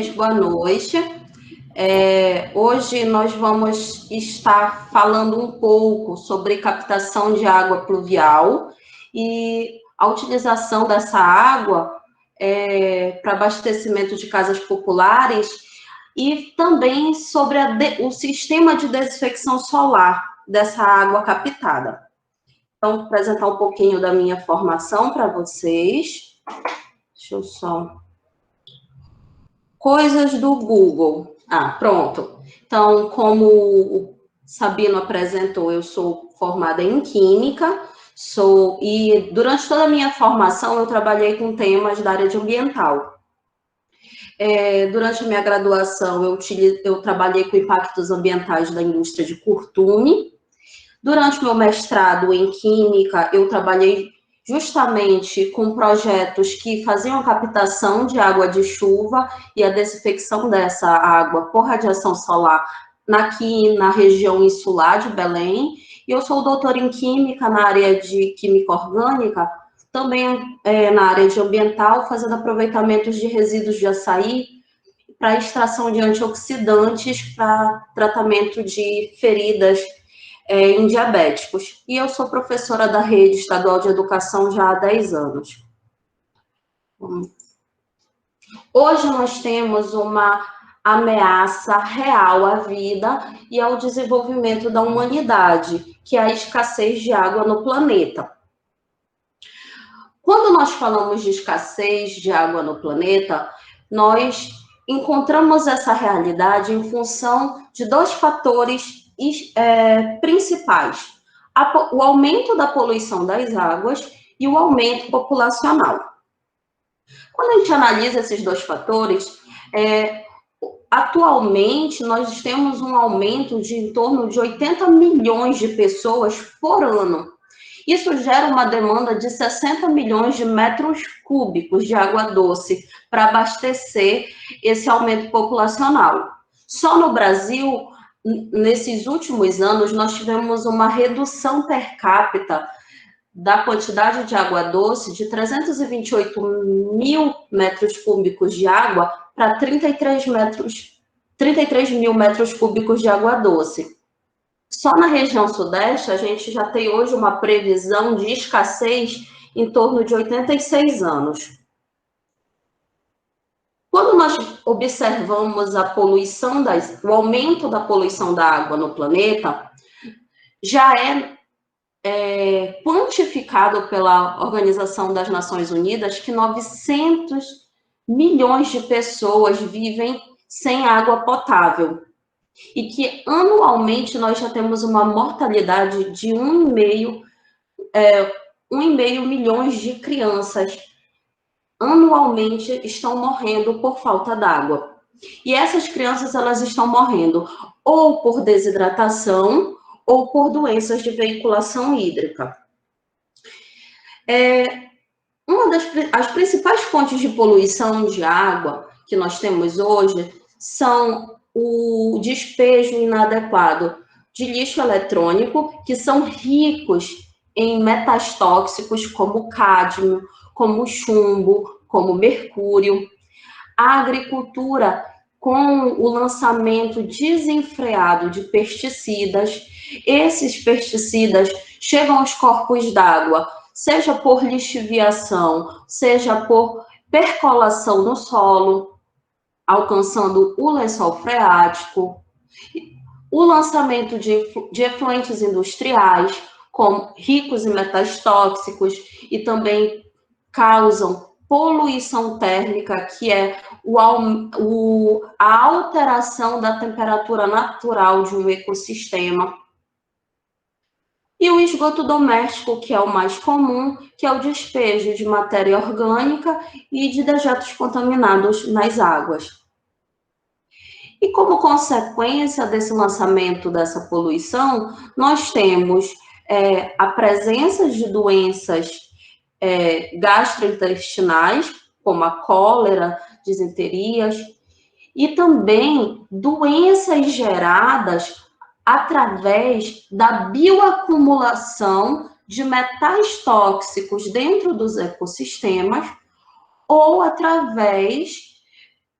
boa noite. Hoje nós vamos estar falando um pouco sobre captação de água pluvial e a utilização dessa água para abastecimento de casas populares e também sobre o sistema de desinfecção solar dessa água captada. Então, vou apresentar um pouquinho da minha formação para vocês. Deixa eu só... Coisas do Google. Pronto. Então, como o Sabino apresentou, eu sou formada em Química, e durante toda a minha formação eu trabalhei com temas da área de ambiental. Durante a minha graduação, eu trabalhei com impactos ambientais da indústria de curtume. Durante o meu mestrado em Química, eu trabalhei justamente com projetos que faziam a captação de água de chuva e a desinfecção dessa água por radiação solar aqui na região insular de Belém. E eu sou doutora em Química na área de Química Orgânica, também na área de ambiental, fazendo aproveitamentos de resíduos de açaí para extração de antioxidantes para tratamento de feridas em diabéticos. E eu sou professora da Rede Estadual de Educação já há 10 anos. Hoje nós temos uma ameaça real à vida e ao desenvolvimento da humanidade, que é a escassez de água no planeta. Quando nós falamos de escassez de água no planeta, nós encontramos essa realidade em função de dois fatores principais: o aumento da poluição das águas e o aumento populacional. Quando a gente analisa esses dois fatores, atualmente nós temos um aumento de em torno de 80 milhões de pessoas por ano. Isso gera uma demanda de 60 milhões de metros cúbicos de água doce para abastecer esse aumento populacional. Só no Brasil, nesses últimos anos, nós tivemos uma redução per capita da quantidade de água doce de 328 mil metros cúbicos de água para 33 mil metros cúbicos de água doce. Só na região sudeste, a gente já tem hoje uma previsão de escassez em torno de 86 anos. Quando nós observamos a poluição o aumento da poluição da água no planeta, já é quantificado pela Organização das Nações Unidas que 900 milhões de pessoas vivem sem água potável e que anualmente nós já temos uma mortalidade de 1,5 milhões de crianças anualmente estão morrendo por falta d'água. E essas crianças, elas estão morrendo ou por desidratação ou por doenças de veiculação hídrica. As principais fontes de poluição de água que nós temos hoje são o despejo inadequado de lixo eletrônico, que são ricos em metais tóxicos como cádmio, como chumbo, como mercúrio. A agricultura com o lançamento desenfreado de pesticidas. Esses pesticidas chegam aos corpos d'água, seja por lixiviação, seja por percolação no solo, alcançando o lençol freático. O lançamento de efluentes industriais, ricos em metais tóxicos, e também causam poluição térmica, que é a alteração da temperatura natural de um ecossistema. E o esgoto doméstico, que é o mais comum, que é o despejo de matéria orgânica e de dejetos contaminados nas águas. E como consequência desse lançamento dessa poluição, nós temos a presença de doenças gastrointestinais, como a cólera, disenterias, e também doenças geradas através da bioacumulação de metais tóxicos dentro dos ecossistemas ou através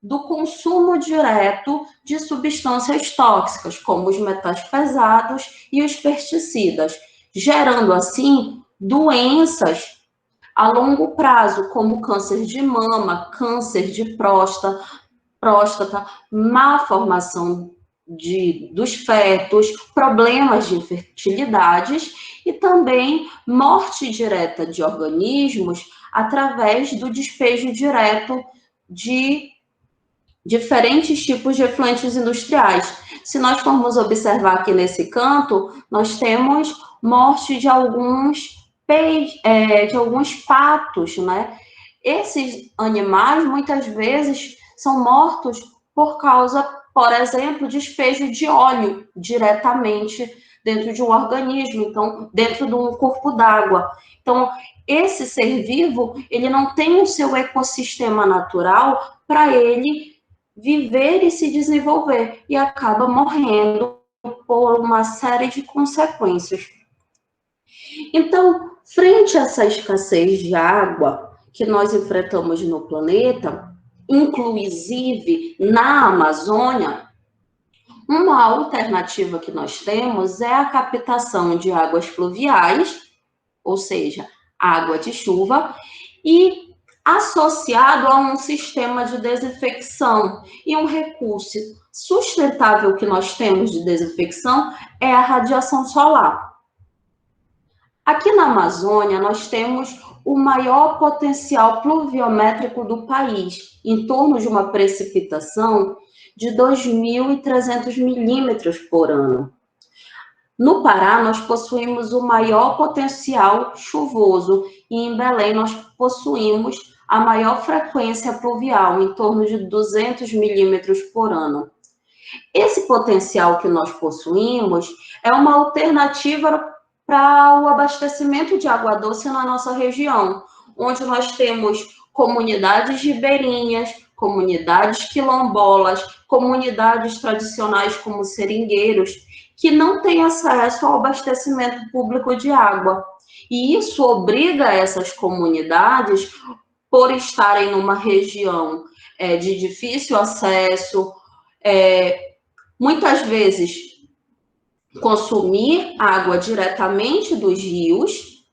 do consumo direto de substâncias tóxicas, como os metais pesados e os pesticidas, gerando, assim, doenças a longo prazo, como câncer de mama, câncer de próstata, má formação dos fetos, problemas de infertilidades e também morte direta de organismos através do despejo direto de diferentes tipos de efluentes industriais. Se nós formos observar aqui nesse canto, nós temos morte de alguns patos, né? Esses animais, muitas vezes, são mortos por causa, por exemplo, despejo de óleo diretamente dentro de um organismo, então, dentro de um corpo d'água. Então, esse ser vivo, ele não tem o seu ecossistema natural para ele viver e se desenvolver, e acaba morrendo por uma série de consequências. Então, frente a essa escassez de água que nós enfrentamos no planeta, inclusive na Amazônia, uma alternativa que nós temos é a captação de águas fluviais, ou seja, água de chuva, e associado a um sistema de desinfecção. E um recurso sustentável que nós temos de desinfecção é a radiação solar. Aqui na Amazônia, nós temos o maior potencial pluviométrico do país, em torno de uma precipitação de 2.300 milímetros por ano. No Pará, nós possuímos o maior potencial chuvoso e em Belém nós possuímos a maior frequência pluvial, em torno de 200 milímetros por ano. Esse potencial que nós possuímos é uma alternativa para o abastecimento de água doce na nossa região, onde nós temos comunidades ribeirinhas, comunidades quilombolas, comunidades tradicionais como seringueiros, que não têm acesso ao abastecimento público de água. E isso obriga essas comunidades, por estarem numa região de difícil acesso, muitas vezes consumir água diretamente dos rios,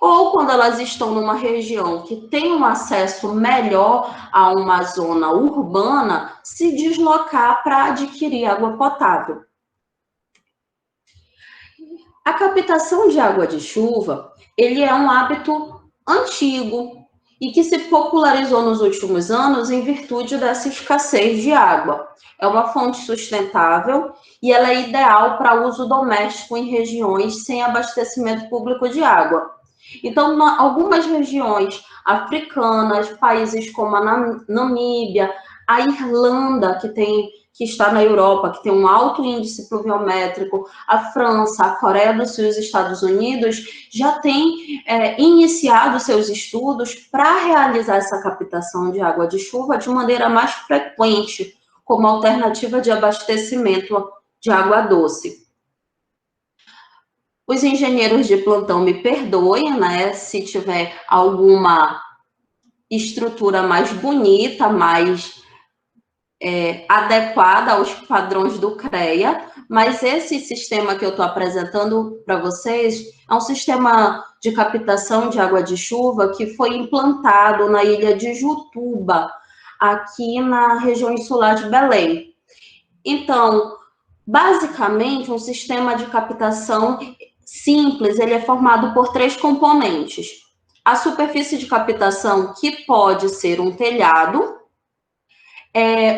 ou quando elas estão numa região que tem um acesso melhor a uma zona urbana, se deslocar para adquirir água potável. A captação de água de chuva, ele é um hábito antigo e que se popularizou nos últimos anos em virtude dessa escassez de água. É uma fonte sustentável e ela é ideal para uso doméstico em regiões sem abastecimento público de água. Então, algumas regiões africanas, países como a Namíbia, a Irlanda, que está na Europa, que tem um alto índice pluviométrico, a França, a Coreia do Sul e os Estados Unidos já têm iniciado seus estudos para realizar essa captação de água de chuva de maneira mais frequente, como alternativa de abastecimento de água doce. Os engenheiros de plantão me perdoem, né, se tiver alguma estrutura mais bonita, mais adequada aos padrões do CREA, mas esse sistema que eu estou apresentando para vocês é um sistema de captação de água de chuva que foi implantado na ilha de Jutuba, aqui na região insular de Belém. Então, basicamente, um sistema de captação simples, ele é formado por 3 componentes. A superfície de captação, que pode ser um telhado,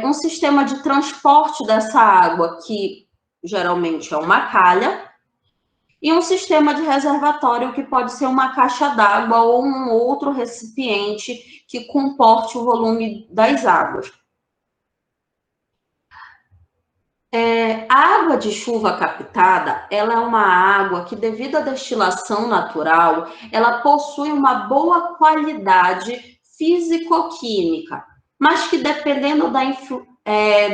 um sistema de transporte dessa água, que geralmente é uma calha, e um sistema de reservatório, que pode ser uma caixa d'água ou um outro recipiente que comporte o volume das águas. A água de chuva captada, ela é uma água que, devido à destilação natural, ela possui uma boa qualidade físico-química, mas que, dependendo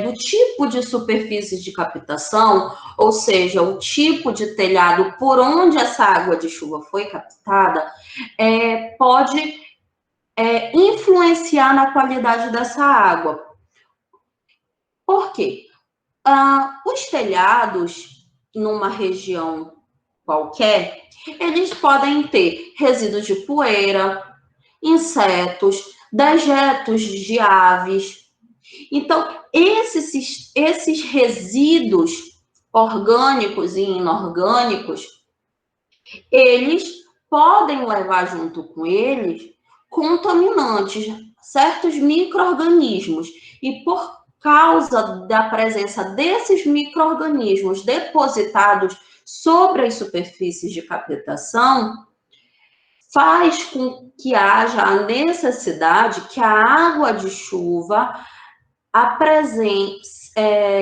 do tipo de superfície de captação, ou seja, o tipo de telhado por onde essa água de chuva foi captada, pode influenciar na qualidade dessa água. Por quê? Os telhados, numa região qualquer, eles podem ter resíduos de poeira, insetos, dejetos de aves. Então, esses resíduos orgânicos e inorgânicos, eles podem levar junto com eles contaminantes, certos micro-organismos. E por causa da presença desses micro-organismos depositados sobre as superfícies de captação, faz com que haja a necessidade que a água de chuva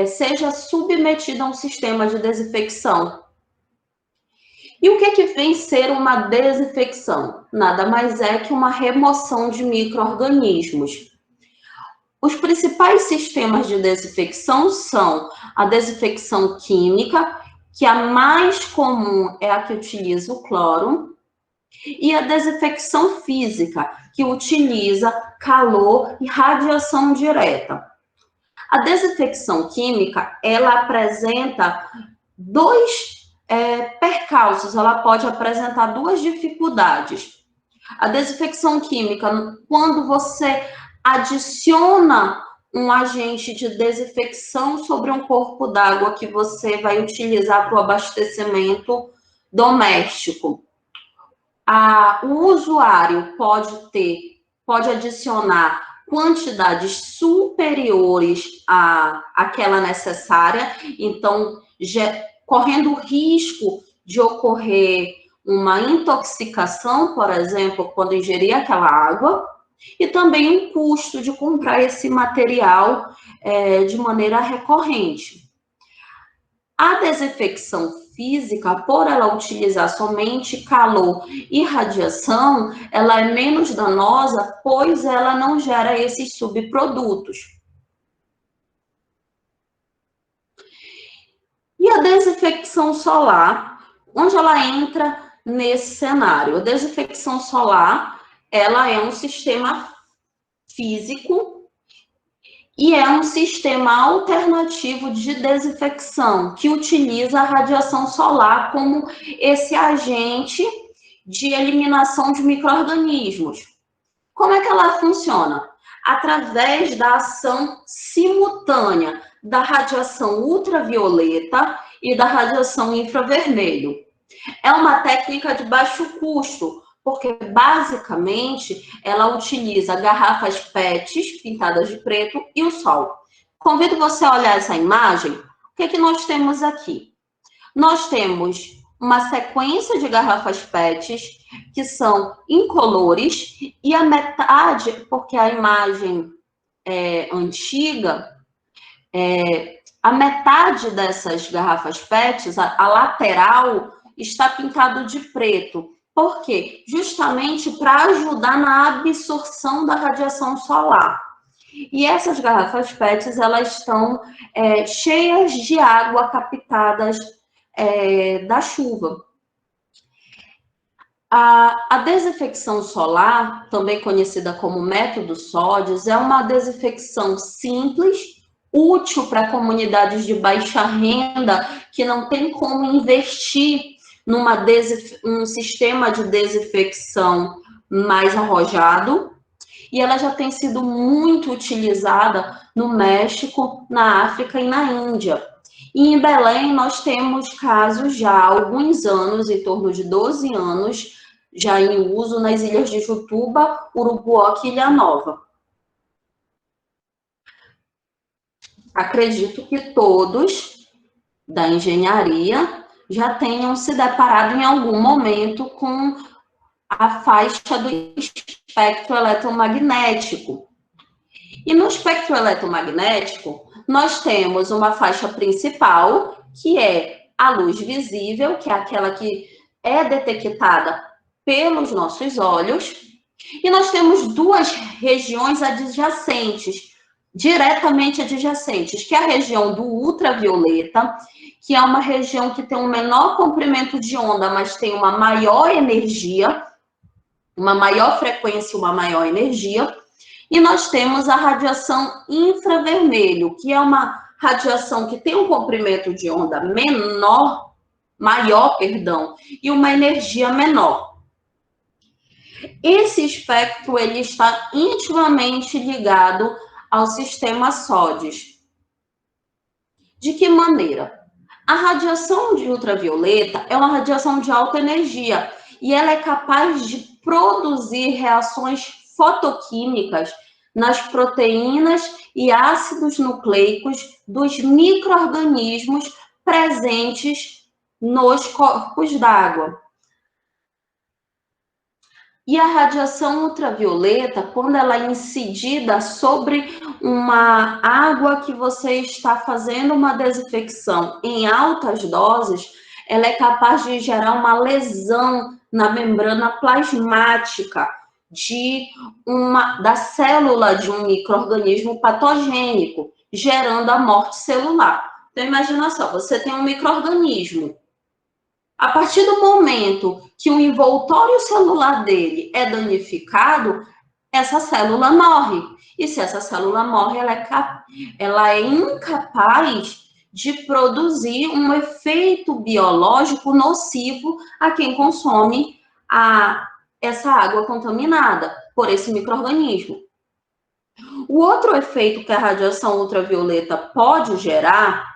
seja submetida a um sistema de desinfecção. E o que vem ser uma desinfecção? Nada mais é que uma remoção de micro-organismos. Os principais sistemas de desinfecção são a desinfecção química, que a mais comum é a que utiliza o cloro, e a desinfecção física, que utiliza calor e radiação direta. A desinfecção química, ela apresenta dois percalços, ela pode apresentar duas dificuldades. A desinfecção química, quando você adiciona um agente de desinfecção sobre um corpo d'água que você vai utilizar para o abastecimento doméstico. O usuário pode adicionar quantidades superiores àquela necessária, então, correndo o risco de ocorrer uma intoxicação, por exemplo, quando ingerir aquela água, e também o custo de comprar esse material de maneira recorrente. A desinfecção física, por ela utilizar somente calor e radiação, ela é menos danosa, pois ela não gera esses subprodutos. E a desinfecção solar, onde ela entra nesse cenário? A desinfecção solar, ela é um sistema físico e é um sistema alternativo de desinfecção que utiliza a radiação solar como esse agente de eliminação de micro-organismos. Como é que ela funciona? Através da ação simultânea da radiação ultravioleta e da radiação infravermelho. É uma técnica de baixo custo, porque basicamente ela utiliza garrafas PETs pintadas de preto e o sol. Convido você a olhar essa imagem. O que nós temos aqui? Nós temos uma sequência de garrafas PETs que são incolores e a metade, porque a imagem é antiga, a metade dessas garrafas PETs, a lateral, está pintado de preto. Por quê? Justamente para ajudar na absorção da radiação solar. E essas garrafas PETs, elas estão cheias de água captadas da chuva. A desinfecção solar, também conhecida como método SODES, é uma desinfecção simples, útil para comunidades de baixa renda que não tem como investir num sistema de desinfecção mais arrojado, e ela já tem sido muito utilizada no México, na África e na Índia. E em Belém nós temos casos já há alguns anos, em torno de 12 anos, já em uso nas ilhas de Jutuba, Urubuoca e Ilha Nova. Acredito que todos da engenharia já tenham se deparado em algum momento com a faixa do espectro eletromagnético. E no espectro eletromagnético, nós temos uma faixa principal, que é a luz visível, que é aquela que é detectada pelos nossos olhos, e nós temos duas regiões adjacentes, diretamente adjacentes, que é a região do ultravioleta, que é uma região que tem um menor comprimento de onda, mas tem uma maior energia, uma maior frequência, uma maior energia, E nós temos a radiação infravermelho, que é uma radiação que tem um comprimento de onda maior, e uma energia menor. Esse espectro ele está intimamente ligado ao sistema SODES. De que maneira? A radiação de ultravioleta é uma radiação de alta energia e ela é capaz de produzir reações fotoquímicas nas proteínas e ácidos nucleicos dos micro-organismos presentes nos corpos d'água. E a radiação ultravioleta, quando ela é incidida sobre uma água que você está fazendo uma desinfecção em altas doses, ela é capaz de gerar uma lesão na membrana plasmática da célula de um micro-organismo patogênico, gerando a morte celular. Então, imagina só, você tem um micro-organismo. A partir do momento que o envoltório celular dele é danificado, essa célula morre. E se essa célula morre, ela é incapaz de produzir um efeito biológico nocivo a quem consome essa água contaminada por esse micro-organismo. O outro efeito que a radiação ultravioleta pode gerar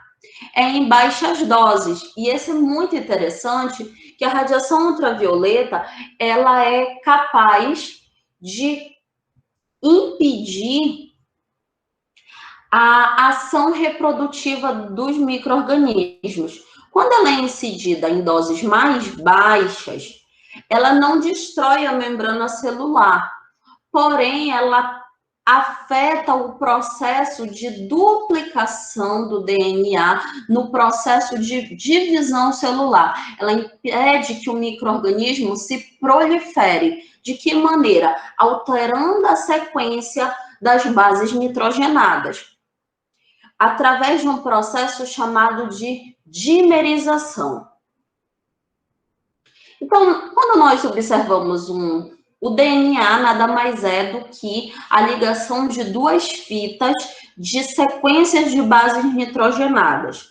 é em baixas doses. E esse é muito interessante, que a radiação ultravioleta, ela é capaz de impedir a ação reprodutiva dos micro-organismos. Quando ela é incidida em doses mais baixas, ela não destrói a membrana celular, porém ela afeta o processo de duplicação do DNA no processo de divisão celular. Ela impede que o micro-organismo se prolifere. De que maneira? Alterando a sequência das bases nitrogenadas, através de um processo chamado de dimerização. Então, quando nós observamos o DNA nada mais é do que a ligação de duas fitas de sequências de bases nitrogenadas.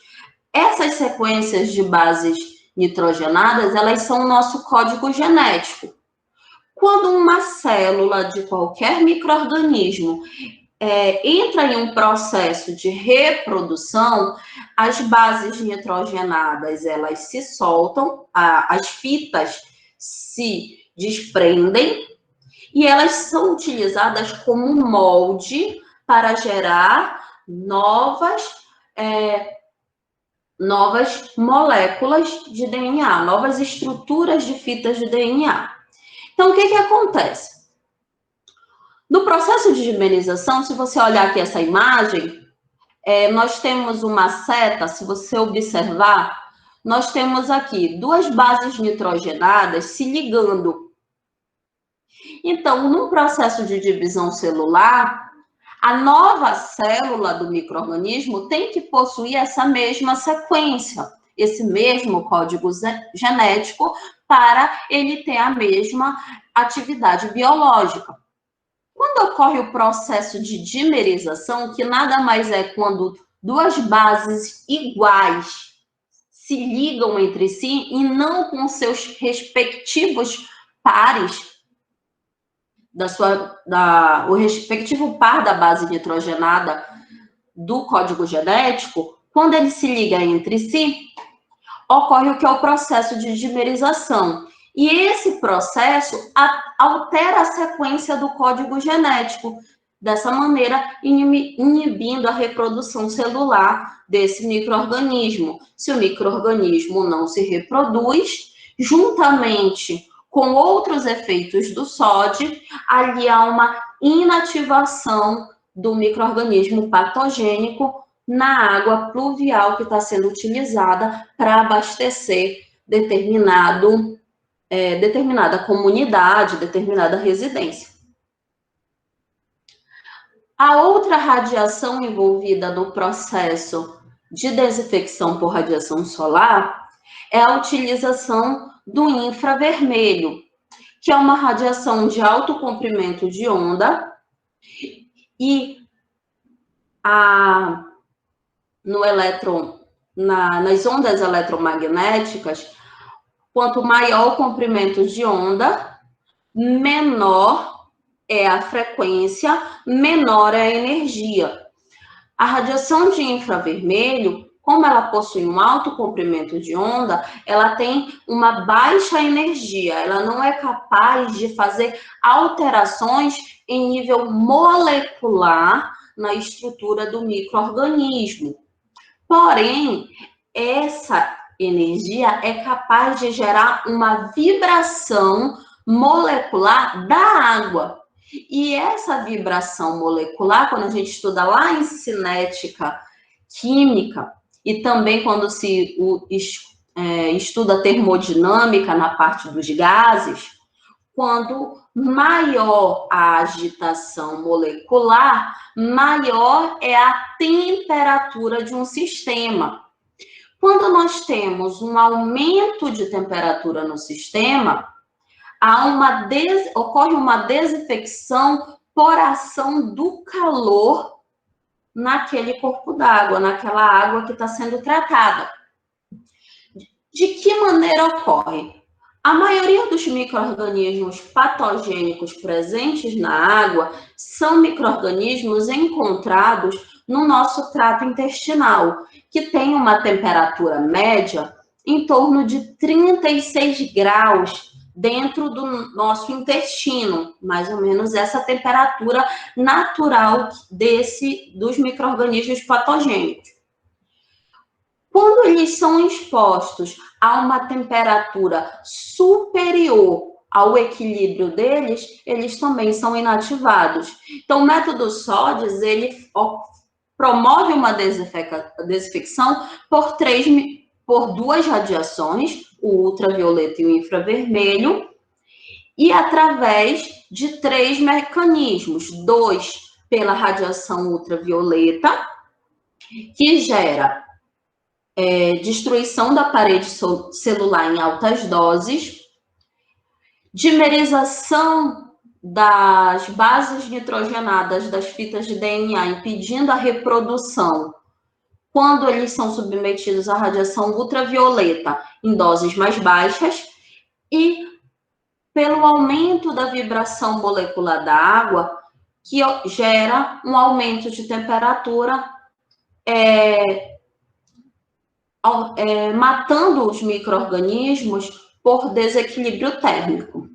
Essas sequências de bases nitrogenadas, elas são o nosso código genético. Quando uma célula de qualquer micro-organismo entra em um processo de reprodução, as bases nitrogenadas, elas se soltam, as fitas se desprendem e elas são utilizadas como molde para gerar novas moléculas de DNA, novas estruturas de fitas de DNA. Então, o que acontece? No processo de dimerização, se você olhar aqui essa imagem, nós temos uma seta, se você observar, nós temos aqui duas bases nitrogenadas se ligando. Então, no processo de divisão celular, a nova célula do micro-organismo tem que possuir essa mesma sequência, esse mesmo código genético, para ele ter a mesma atividade biológica. Quando ocorre o processo de dimerização, que nada mais é quando duas bases iguais se ligam entre si e não com seus respectivos pares, o respectivo par da base nitrogenada do código genético, quando ele se liga entre si, ocorre o que é o processo de dimerização. E esse processo altera a sequência do código genético, dessa maneira inibindo a reprodução celular desse micro-organismo. Se o micro-organismo não se reproduz, juntamente com outros efeitos do SOD, ali há uma inativação do micro-organismo patogênico na água pluvial que está sendo utilizada para abastecer determinada comunidade, determinada residência. A outra radiação envolvida no processo de desinfecção por radiação solar é a utilização do infravermelho, que é uma radiação de alto comprimento de onda E nas ondas eletromagnéticas, quanto maior o comprimento de onda, menor é a frequência, menor é a energia. A radiação de infravermelho, como ela possui um alto comprimento de onda, ela tem uma baixa energia, ela não é capaz de fazer alterações em nível molecular na estrutura do micro-organismo. Porém, essa energia é capaz de gerar uma vibração molecular da água. E essa vibração molecular, quando a gente estuda lá em cinética química, e também quando se estuda termodinâmica na parte dos gases, quando maior a agitação molecular, maior é a temperatura de um sistema. Quando nós temos um aumento de temperatura no sistema, ocorre uma desinfecção por ação do calor naquele corpo d'água, naquela água que está sendo tratada. De que maneira ocorre? A maioria dos micro-organismos patogênicos presentes na água são micro-organismos encontrados no nosso trato intestinal, que tem uma temperatura média em torno de 36 graus dentro do nosso intestino, mais ou menos essa temperatura natural dos micro-organismos patogênicos. Quando eles são expostos a uma temperatura superior ao equilíbrio deles, eles também são inativados. Então, o método SODES, ele promove uma desinfecção por duas radiações, o ultravioleta e o infravermelho, e através de 3 mecanismos. 2, pela radiação ultravioleta, que gera destruição da parede celular em altas doses, dimerização das bases nitrogenadas das fitas de DNA, impedindo a reprodução quando eles são submetidos à radiação ultravioleta em doses mais baixas, e pelo aumento da vibração molecular da água, que gera um aumento de temperatura, matando os micro-organismos por desequilíbrio térmico.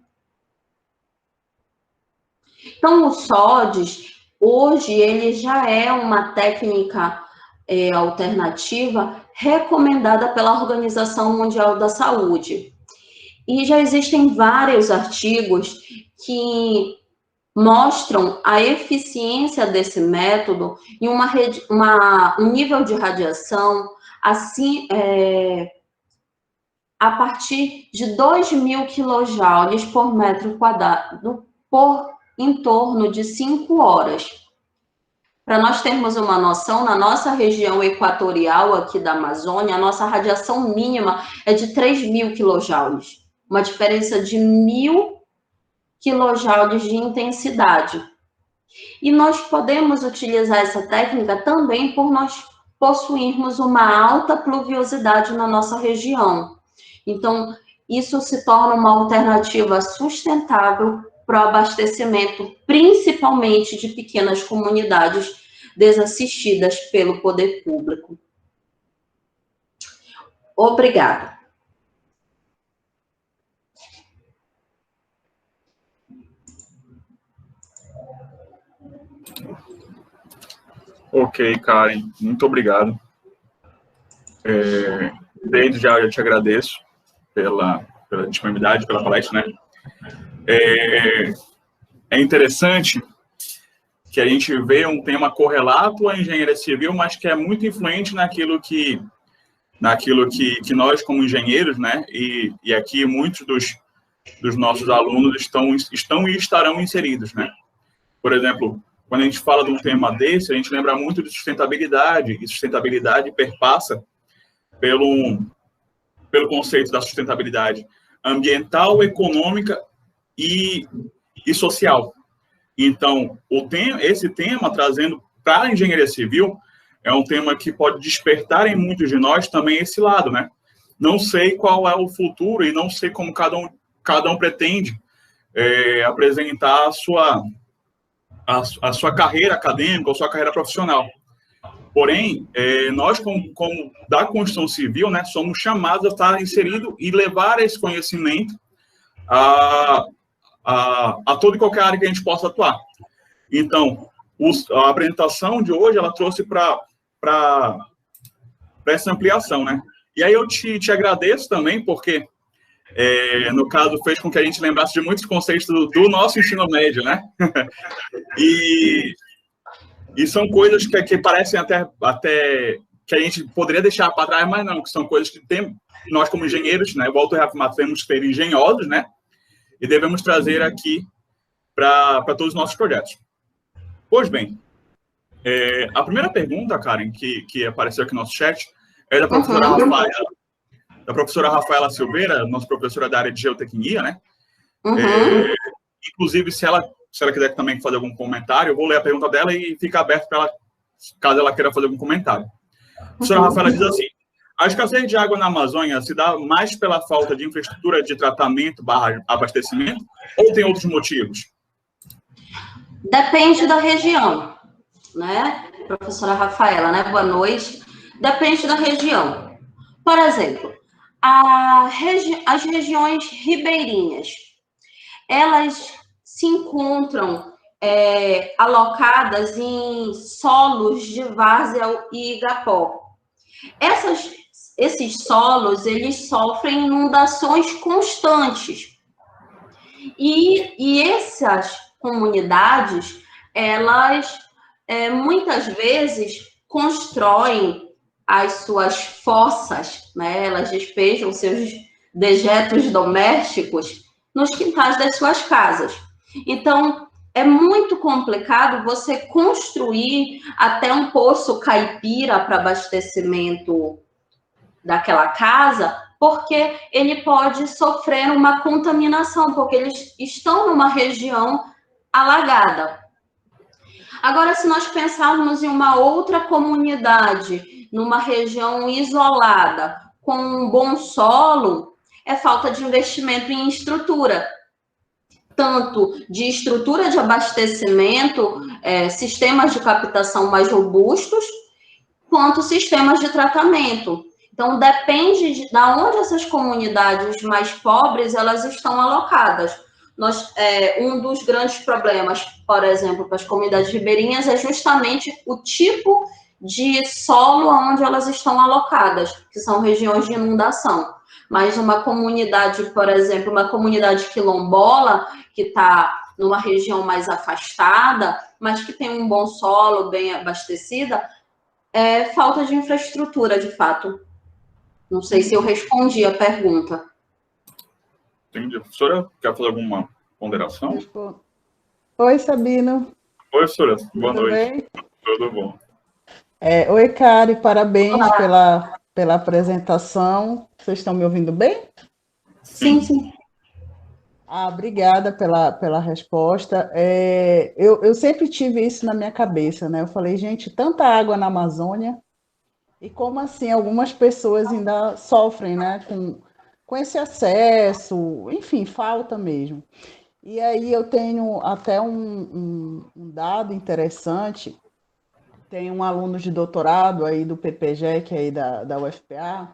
Então, o SODES, hoje, ele já é uma técnica alternativa recomendada pela Organização Mundial da Saúde. E já existem vários artigos que mostram a eficiência desse método em um nível de radiação assim, a partir de 2.000 quilojoules por metro quadrado em torno de 5 horas. Para nós termos uma noção, na nossa região equatorial aqui da Amazônia, a nossa radiação mínima é de 3.000 quilojoules, uma diferença de 1.000 quilojoules de intensidade. E nós podemos utilizar essa técnica também por nós possuirmos uma alta pluviosidade na nossa região. Então, isso se torna uma alternativa sustentável para o abastecimento, principalmente de pequenas comunidades desassistidas pelo poder público. Obrigada. Ok, Karen, muito obrigado. Desde já eu te agradeço pela disponibilidade, pela palestra, né? É interessante que a gente vê um tema correlato à engenharia civil, mas que é muito influente naquilo que nós, como engenheiros, né? E aqui muitos dos nossos alunos estão e estarão inseridos, né? Por exemplo, quando a gente fala de um tema desse, a gente lembra muito de sustentabilidade, e sustentabilidade perpassa pelo conceito da sustentabilidade ambiental, econômica e social. Então, esse tema, trazendo para a engenharia civil, é um tema que pode despertar em muitos de nós também esse lado, né? Não sei qual é o futuro e não sei como cada um pretende apresentar a sua carreira acadêmica ou sua carreira profissional. Porém, nós, como da construção civil, né, somos chamados a estar inserido e levar esse conhecimento a toda e qualquer área que a gente possa atuar. Então, a apresentação de hoje, ela trouxe para essa ampliação, né? E aí eu te agradeço também, porque, no caso, fez com que a gente lembrasse de muitos conceitos do nosso ensino médio, né? E são coisas que parecem até que a gente poderia deixar para trás, mas não, que são coisas que nós, como engenheiros, né, volto a reafirmar, temos que ser engenhosos, né? E devemos trazer aqui para todos os nossos projetos. Pois bem, a primeira pergunta, Karen, que apareceu aqui no nosso chat, é da professora Rafaela Silveira, nossa professora da área de geotecnia, né? Inclusive, se ela quiser também fazer algum comentário, eu vou ler a pergunta dela e fica aberto para ela, caso ela queira fazer algum comentário. A professora Rafaela diz assim: a escassez de água na Amazônia se dá mais pela falta de infraestrutura de tratamento / abastecimento ou tem outros motivos? Depende da região, né, professora Rafaela, né? Boa noite. Depende da região. Por exemplo, as regiões ribeirinhas, elas se encontram alocadas em solos de várzea e igapó. Esses solos, eles sofrem inundações constantes. E essas comunidades, elas muitas vezes constroem as suas fossas, né? Elas despejam seus dejetos domésticos nos quintais das suas casas. Então, é muito complicado você construir até um poço caipira para abastecimento daquela casa, porque ele pode sofrer uma contaminação, porque eles estão numa região alagada. Agora, se nós pensarmos em uma outra comunidade, numa região isolada, com um bom solo, é falta de investimento em estrutura, tanto de estrutura de abastecimento, sistemas de captação mais robustos, quanto sistemas de tratamento. Então, depende de onde essas comunidades mais pobres elas estão alocadas. Um dos grandes problemas, por exemplo, para as comunidades ribeirinhas é justamente o tipo de solo onde elas estão alocadas, que são regiões de inundação. Mas uma comunidade, por exemplo, uma comunidade quilombola, que está numa região mais afastada, mas que tem um bom solo, bem abastecida, é falta de infraestrutura, de fato. Não sei se eu respondi a pergunta. Entendi. A professora quer fazer alguma ponderação? Oi, Sabino. Oi, professora. Boa noite. Bem? Tudo bom. Oi, Kari. Parabéns pela apresentação. Vocês estão me ouvindo bem? Sim, sim. Obrigada pela resposta. Eu sempre tive isso na minha cabeça, né? Eu falei, gente, tanta água na Amazônia, e como assim algumas pessoas ainda sofrem, né, com esse acesso, enfim, falta mesmo. E aí eu tenho até um dado interessante. Tem um aluno de doutorado aí do PPGEC, aí da UFPA,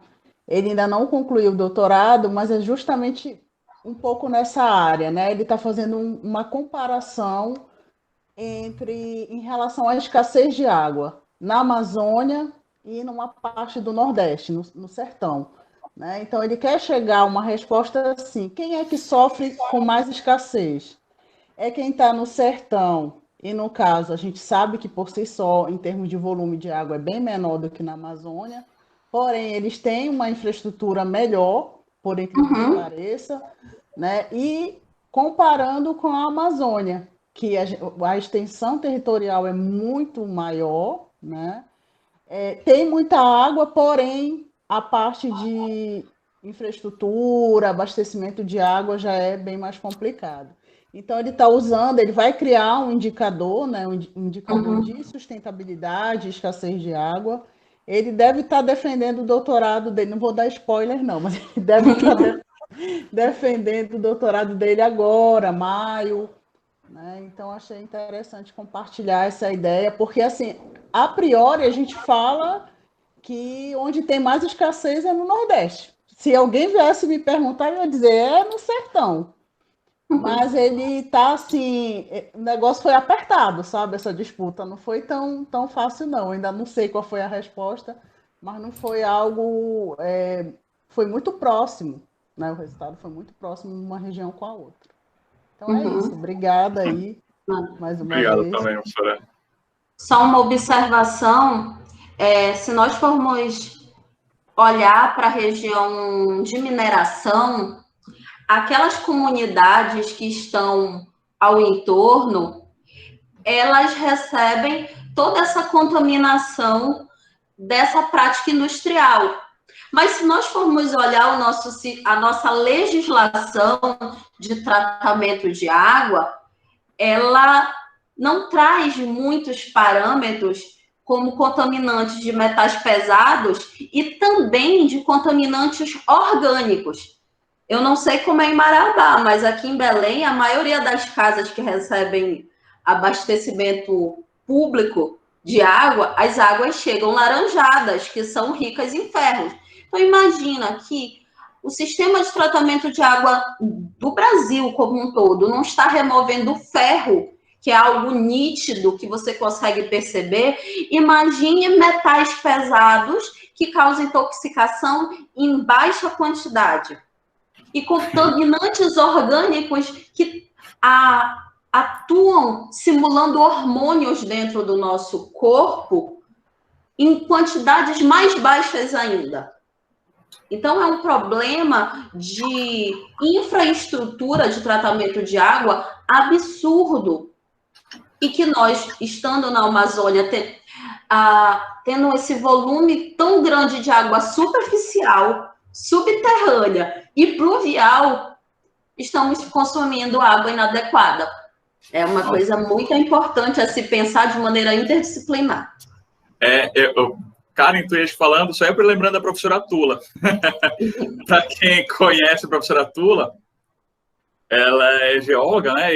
ele ainda não concluiu o doutorado, mas é justamente um pouco nessa área, né? Ele está fazendo uma comparação em relação à escassez de água na Amazônia e numa parte do Nordeste, no sertão, né? Então, ele quer chegar a uma resposta assim: quem é que sofre com mais escassez? É quem está no sertão, e no caso, a gente sabe que por si só, em termos de volume de água, é bem menor do que na Amazônia, porém, eles têm uma infraestrutura melhor, por incrível que pareça, né? E comparando com a Amazônia, que a extensão territorial é muito maior, né? Tem muita água, porém, a parte de infraestrutura, abastecimento de água já é bem mais complicado. Então, ele está usando, ele vai criar um indicador, né, um indicador de sustentabilidade, escassez de água. Ele deve estar defendendo o doutorado dele, não vou dar spoiler, não, mas ele deve estar defendendo o doutorado dele agora, maio, né? Então, achei interessante compartilhar essa ideia, porque, assim, a priori, a gente fala que onde tem mais escassez é no Nordeste. Se alguém viesse me perguntar, eu ia dizer, é no sertão. Mas ele tá assim, o negócio foi apertado, sabe? Essa disputa não foi tão fácil, não. Eu ainda não sei qual foi a resposta, mas não foi algo. Foi muito próximo, né? O resultado foi muito próximo uma região com a outra. Então é isso. Obrigada aí, mais uma Obrigado vez. também, professora. Só uma observação, se nós formos olhar para a região de mineração, aquelas comunidades que estão ao entorno, elas recebem toda essa contaminação dessa prática industrial. Mas se nós formos olhar a nossa legislação de tratamento de água, ela não traz muitos parâmetros como contaminantes de metais pesados e também de contaminantes orgânicos. Eu não sei como é em Marabá, mas aqui em Belém, a maioria das casas que recebem abastecimento público de água, as águas chegam laranjadas, que são ricas em ferros. Então, imagina que o sistema de tratamento de água do Brasil como um todo não está removendo ferro, que é algo nítido que você consegue perceber. Imagine metais pesados que causam intoxicação em baixa quantidade. E contaminantes orgânicos que atuam simulando hormônios dentro do nosso corpo em quantidades mais baixas ainda. Então, é um problema de infraestrutura de tratamento de água absurdo. E que nós, estando na Amazônia, tendo esse volume tão grande de água superficial, subterrânea e pluvial, estamos consumindo água inadequada. É uma coisa muito importante a se pensar de maneira interdisciplinar. Karen, tu ias falando, só eu lembrando da professora Tula. Para quem conhece a professora Tula, ela é geóloga, né?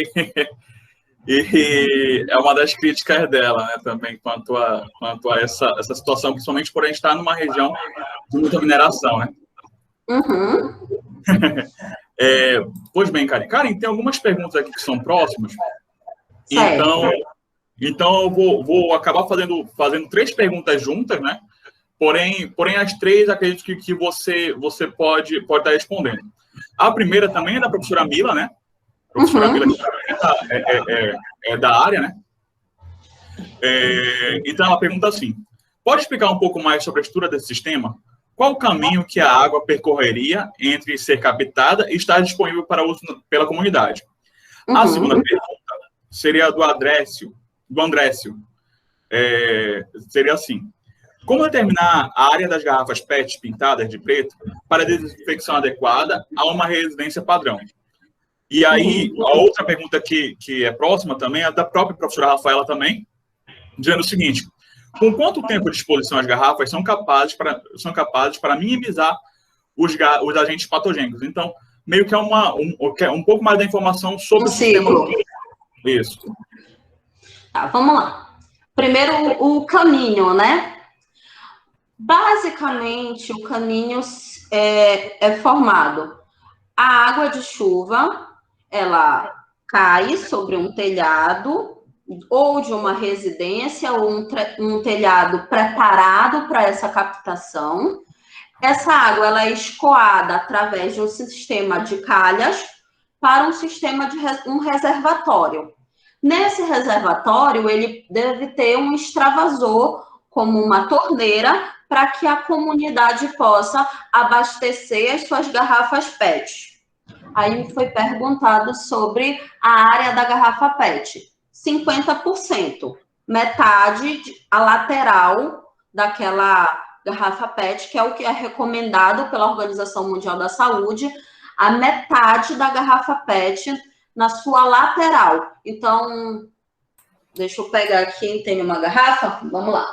E é uma das críticas dela, né, também, quanto a essa situação, principalmente por a gente estar numa região de muita mineração, né? Pois bem, Karen, tem algumas perguntas aqui que são próximas. Então eu vou acabar fazendo 3 perguntas juntas, né? Porém as 3, acredito que você pode estar respondendo. A primeira também é da professora Mila, né? A professora Mila é da área, né? Então ela pergunta assim: pode explicar um pouco mais sobre a estrutura desse sistema? Qual o caminho que a água percorreria entre ser captada e estar disponível para uso pela comunidade? A segunda pergunta seria do Andrécio. Seria assim: como determinar a área das garrafas PET pintadas de preto para desinfecção adequada a uma residência padrão? E aí, a outra pergunta que é próxima também é da própria professora Rafaela também, dizendo o seguinte: com quanto tempo de exposição as garrafas são capazes para minimizar os agentes patogênicos? Então, meio que é um pouco mais da informação sobre o sistema. Isso. Tá, vamos lá. Primeiro, o caminho, né? Basicamente, o caminho é formado. A água de chuva, ela cai sobre um telhado, ou de uma residência, ou um telhado preparado para essa captação. Essa água ela é escoada através de um sistema de calhas para um sistema de um reservatório. Nesse reservatório, ele deve ter um extravasor, como uma torneira, para que a comunidade possa abastecer as suas garrafas PET. Aí foi perguntado sobre a área da garrafa PET. 50%. Metade, a lateral daquela garrafa PET, que é o que é recomendado pela Organização Mundial da Saúde, a metade da garrafa PET na sua lateral. Então, deixa eu pegar aqui, tem uma garrafa? Vamos lá.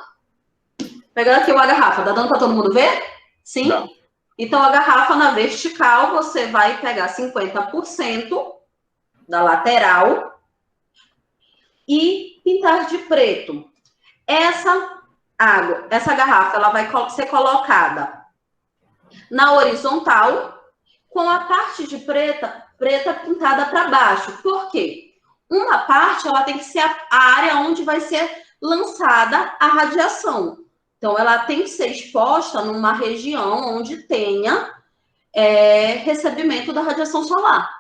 Pegando aqui uma garrafa, tá dando para todo mundo ver? Sim? Não. Então, a garrafa na vertical, você vai pegar 50% da lateral e pintar de preto. Essa garrafa, ela vai ser colocada na horizontal, com a parte de preta pintada para baixo. Por quê? Uma parte, ela tem que ser a área onde vai ser lançada a radiação. Então, ela tem que ser exposta numa região onde tenha recebimento da radiação solar.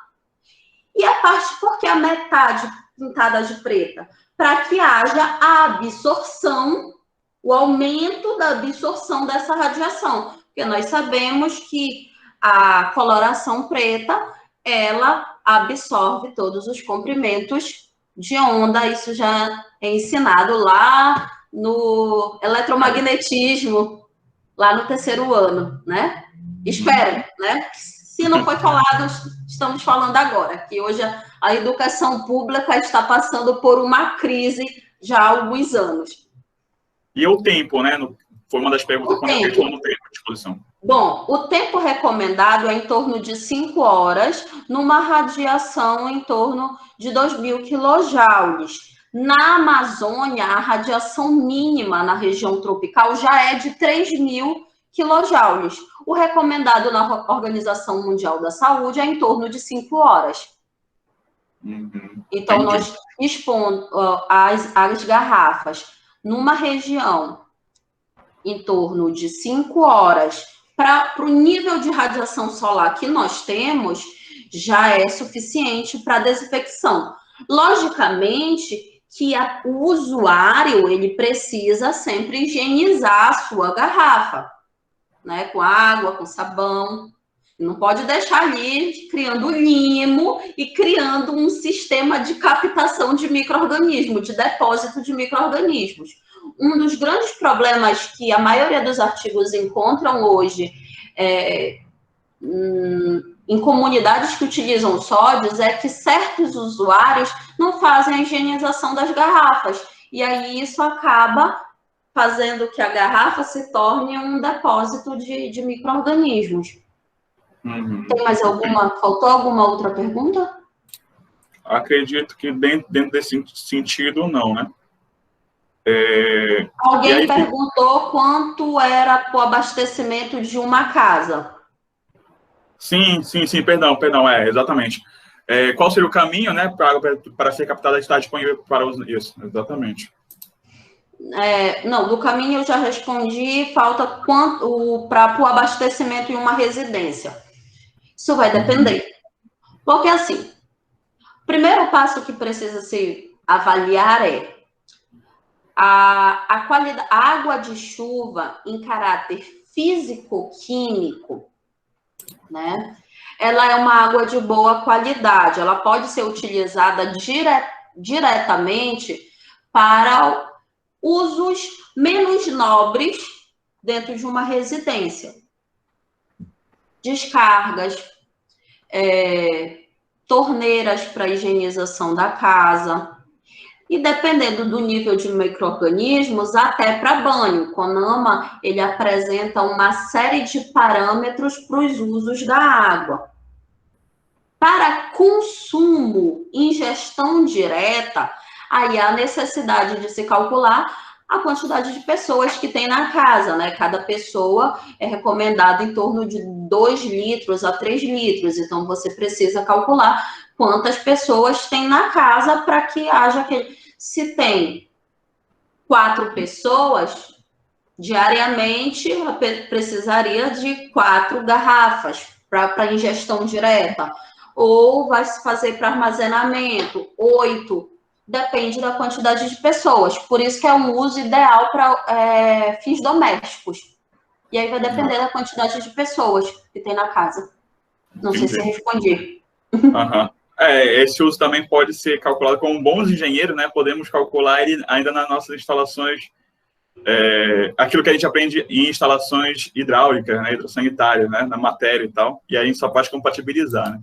E a parte, por que a metade pintada de preta? Para que haja a absorção, o aumento da absorção dessa radiação. Porque nós sabemos que a coloração preta, ela absorve todos os comprimentos de onda. Isso já é ensinado lá no eletromagnetismo, lá no terceiro ano, né? Espero, né? Se não foi falado, estamos falando agora, que hoje a educação pública está passando por uma crise já há alguns anos. E o tempo, né? Foi uma das perguntas quando a questão do tempo de exposição. Bom, o tempo recomendado é em torno de 5 horas, numa radiação em torno de 2.000 quilojoules. Na Amazônia, a radiação mínima na região tropical já é de 3.000 quilojoules. O recomendado na Organização Mundial da Saúde é em torno de 5 horas. Então, nós expondo as garrafas numa região em torno de 5 horas para o nível de radiação solar que nós temos, já é suficiente para desinfecção. Logicamente que o usuário, ele precisa sempre higienizar a sua garrafa, né, com água, com sabão. Não pode deixar ali criando limo e criando um sistema de captação de micro-organismos, de depósito de micro-organismos. Um dos grandes problemas que a maioria dos artigos encontram hoje em comunidades que utilizam sódios é que certos usuários não fazem a higienização das garrafas. E aí isso acaba fazendo que a garrafa se torne um depósito de micro-organismos. Tem mais alguma? Faltou alguma outra pergunta? Acredito que dentro desse sentido, não, né? Alguém perguntou quanto era o abastecimento de uma casa. Sim, perdão, exatamente. Qual seria o caminho, né, para ser captada, estar disponível para os... Isso, exatamente. Não, do caminho eu já respondi, falta quanto para o abastecimento em uma residência. Isso vai depender. Porque, assim, o primeiro passo que precisa se avaliar é a qualidade, a água de chuva em caráter físico-químico, né? Ela é uma água de boa qualidade, ela pode ser utilizada diretamente para usos menos nobres dentro de uma residência. Descargas, torneiras para higienização da casa, e dependendo do nível de micro-organismos, até para banho. O CONAMA, ele apresenta uma série de parâmetros para os usos da água. Para consumo, ingestão direta, aí há a necessidade de se calcular a quantidade de pessoas que tem na casa, né? Cada pessoa é recomendado em torno de 2 litros a 3 litros. Então, você precisa calcular quantas pessoas tem na casa para que haja aquele... Se tem 4 pessoas, diariamente, precisaria de 4 garrafas para ingestão direta. Ou vai se fazer para armazenamento, 8, depende da quantidade de pessoas. Por isso que é um uso ideal para fins domésticos. E aí vai depender da quantidade de pessoas que tem na casa. Não sei se eu respondi. Esse uso também pode ser calculado como bons engenheiros, né? Podemos calcular ele ainda nas nossas instalações, aquilo que a gente aprende em instalações hidráulicas, né? Hidrossanitárias, né? Na matéria e tal. E aí a gente só pode compatibilizar, né?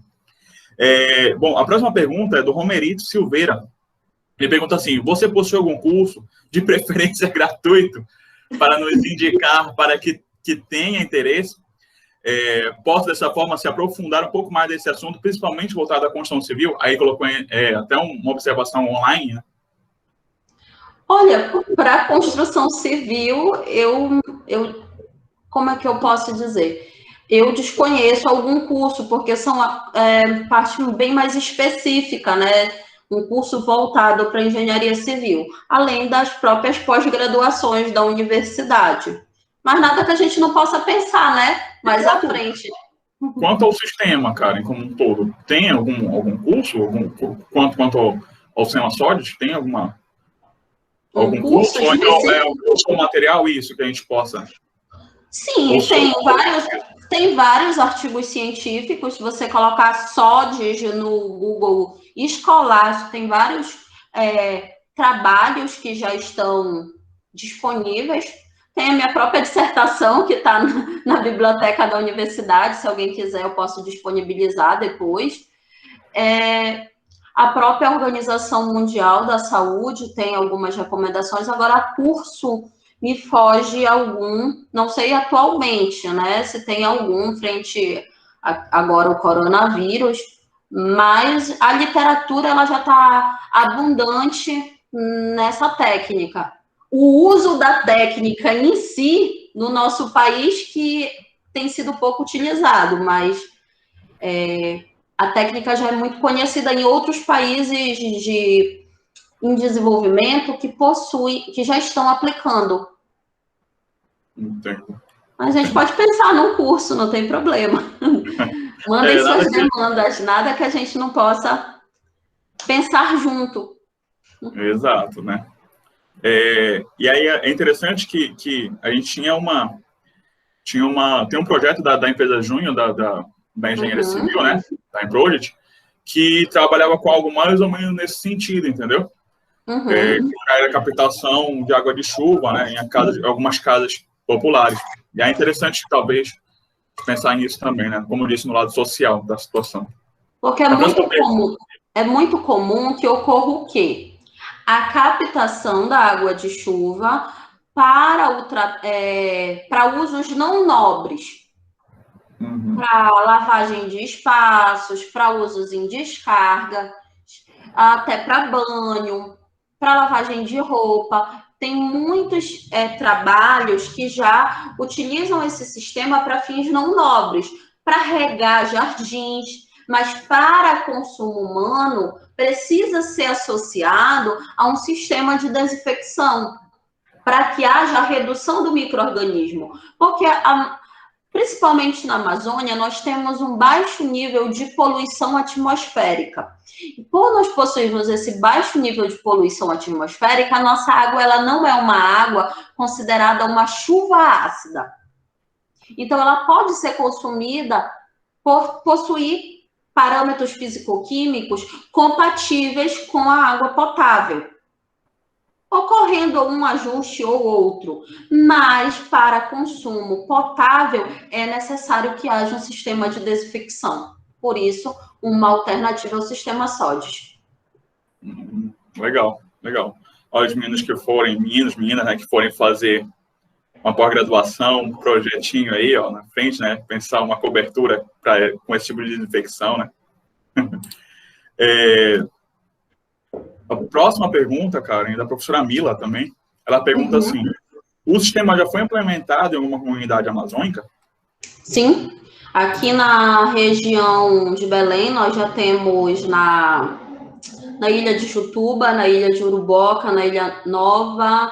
Bom, a próxima pergunta é do Romerito Silveira. Ele pergunta assim: você possui algum curso, de preferência gratuito, para nos indicar para que tenha interesse? Posso, dessa forma, se aprofundar um pouco mais desse assunto, principalmente voltado à construção civil? Aí colocou até uma observação online, né? Olha, para construção civil, como é que eu posso dizer? Eu desconheço algum curso, porque são parte bem mais específica, né? Um curso voltado para engenharia civil, além das próprias pós-graduações da universidade. Mas nada que a gente não possa pensar, né? Mais à frente. Quanto ao sistema, cara, como um todo, tem algum curso? Quanto ao sistema sólido, tem algum curso? Ou então um curso ou material, isso, que a gente possa... Sim, tem vários artigos científicos. Se você colocar SODES no Google escolar, tem vários trabalhos que já estão disponíveis. Tem a minha própria dissertação, que está na biblioteca da universidade. Se alguém quiser, eu posso disponibilizar depois. A própria Organização Mundial da Saúde tem algumas recomendações. Agora, curso... me foge algum, não sei atualmente, né, se tem algum frente agora o coronavírus, mas a literatura ela já está abundante nessa técnica. O uso da técnica em si, no nosso país, que tem sido pouco utilizado, mas a técnica já é muito conhecida em outros países em desenvolvimento que já estão aplicando. Entendo. Mas a gente pode pensar num curso, não tem problema. Mandem suas demandas, nada que a gente não possa pensar junto. Exato, né? E aí é interessante que a gente tem um projeto da empresa Júnior, da Engenharia Civil, né? Da Emproject, que trabalhava com algo mais ou menos nesse sentido, entendeu? Era captação de água de chuva, né? Em algumas casas populares. E é interessante, talvez, pensar nisso também, né? Como eu disse, no lado social da situação. Porque é muito comum que ocorra o quê? A captação da água de chuva para usos não nobres. Para lavagem de espaços, para usos em descarga, até para banho, para lavagem de roupa. Tem muitos trabalhos que já utilizam esse sistema para fins não nobres, para regar jardins, mas para consumo humano precisa ser associado a um sistema de desinfecção, para que haja a redução do micro-organismo. Porque principalmente na Amazônia, nós temos um baixo nível de poluição atmosférica. E por nós possuirmos esse baixo nível de poluição atmosférica, a nossa água ela não é uma água considerada uma chuva ácida. Então, ela pode ser consumida por possuir parâmetros físico-químicos compatíveis com a água potável, ocorrendo um ajuste ou outro, mas para consumo potável é necessário que haja um sistema de desinfecção. Por isso, uma alternativa ao sistema SODES. Legal. Olha, os meninos, meninas, né, que forem fazer uma pós-graduação, um projetinho aí, ó, na frente, né, pensar uma cobertura com esse tipo de desinfecção, né. A próxima pergunta, Karen, da professora Mila também. Ela pergunta assim: o sistema já foi implementado em alguma comunidade amazônica? Sim. Aqui na região de Belém, nós já temos na ilha de Jutuba, na ilha de Uruboca, na Ilha Nova,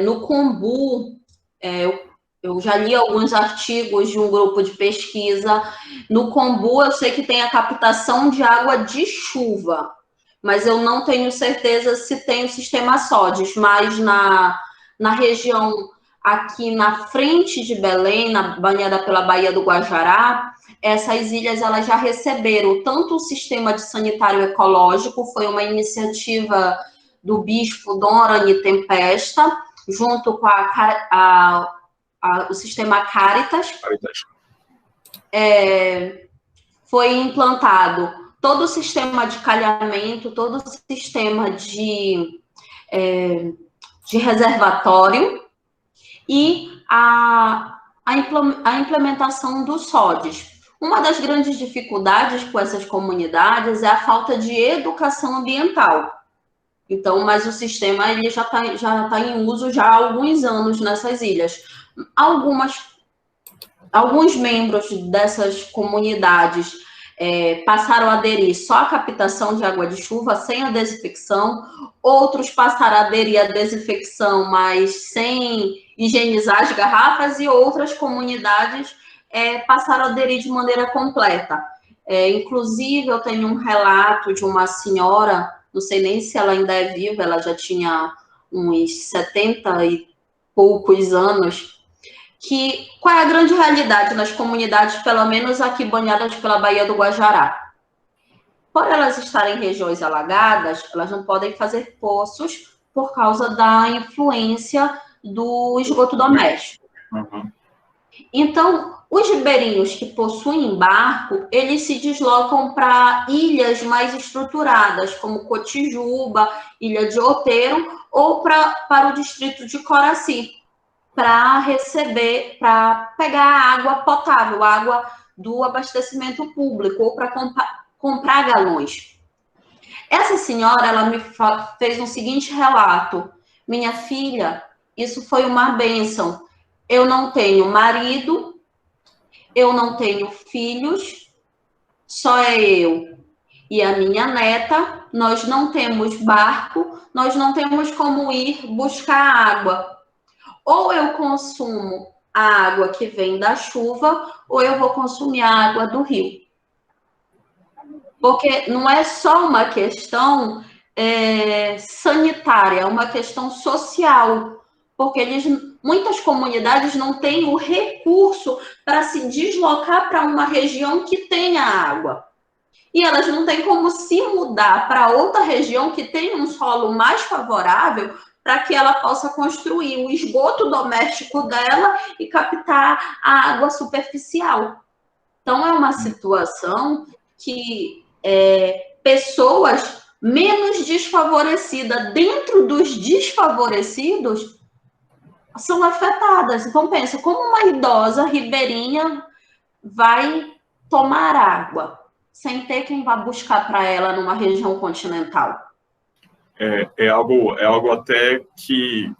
no Combu. Eu já li alguns artigos de um grupo de pesquisa. No Combu, eu sei que tem a captação de água de chuva, mas eu não tenho certeza se tem o sistema SODES, mas na região aqui na frente de Belém, banhada pela Baía do Guajará, essas ilhas elas já receberam tanto o sistema de sanitário ecológico, foi uma iniciativa do bispo Dom Orani Tempesta, junto com o sistema Caritas. foi implantado todo o sistema de calhamento, todo o sistema de reservatório e a implementação dos SODs. Uma das grandes dificuldades com essas comunidades é a falta de educação ambiental. Então, mas o sistema ele já tá em uso já há alguns anos nessas ilhas. Alguns membros dessas comunidades passaram a aderir só à captação de água de chuva, sem a desinfecção. Outros passaram a aderir à desinfecção, mas sem higienizar as garrafas. E outras comunidades passaram a aderir de maneira completa. Inclusive, eu tenho um relato de uma senhora, não sei nem se ela ainda é viva, ela já tinha uns 70 e poucos anos, qual é a grande realidade nas comunidades, pelo menos aqui banhadas pela Baía do Guajará? Por elas estarem em regiões alagadas, elas não podem fazer poços por causa da influência do esgoto doméstico. Uhum. Então, os ribeirinhos que possuem barco, eles se deslocam para ilhas mais estruturadas, como Cotijuba, Ilha de Outeiro, ou para o distrito de Coraci, para pegar água potável, água do abastecimento público, ou para comprar galões. Essa senhora, ela me fez um seguinte relato: minha filha, isso foi uma bênção. Eu não tenho marido, eu não tenho filhos, só eu e a minha neta, nós não temos barco, nós não temos como ir buscar água. Ou eu consumo a água que vem da chuva, ou eu vou consumir a água do rio. Porque não é só uma questão sanitária, é uma questão social. Porque muitas comunidades não têm o recurso para se deslocar para uma região que tenha água. E elas não têm como se mudar para outra região que tenha um solo mais favorável para que ela possa construir o esgoto doméstico dela e captar a água superficial. Então, é uma situação que pessoas menos desfavorecidas, dentro dos desfavorecidos, são afetadas. Então, pensa, como uma idosa ribeirinha vai tomar água sem ter quem vá buscar para ela numa região continental? É algo até que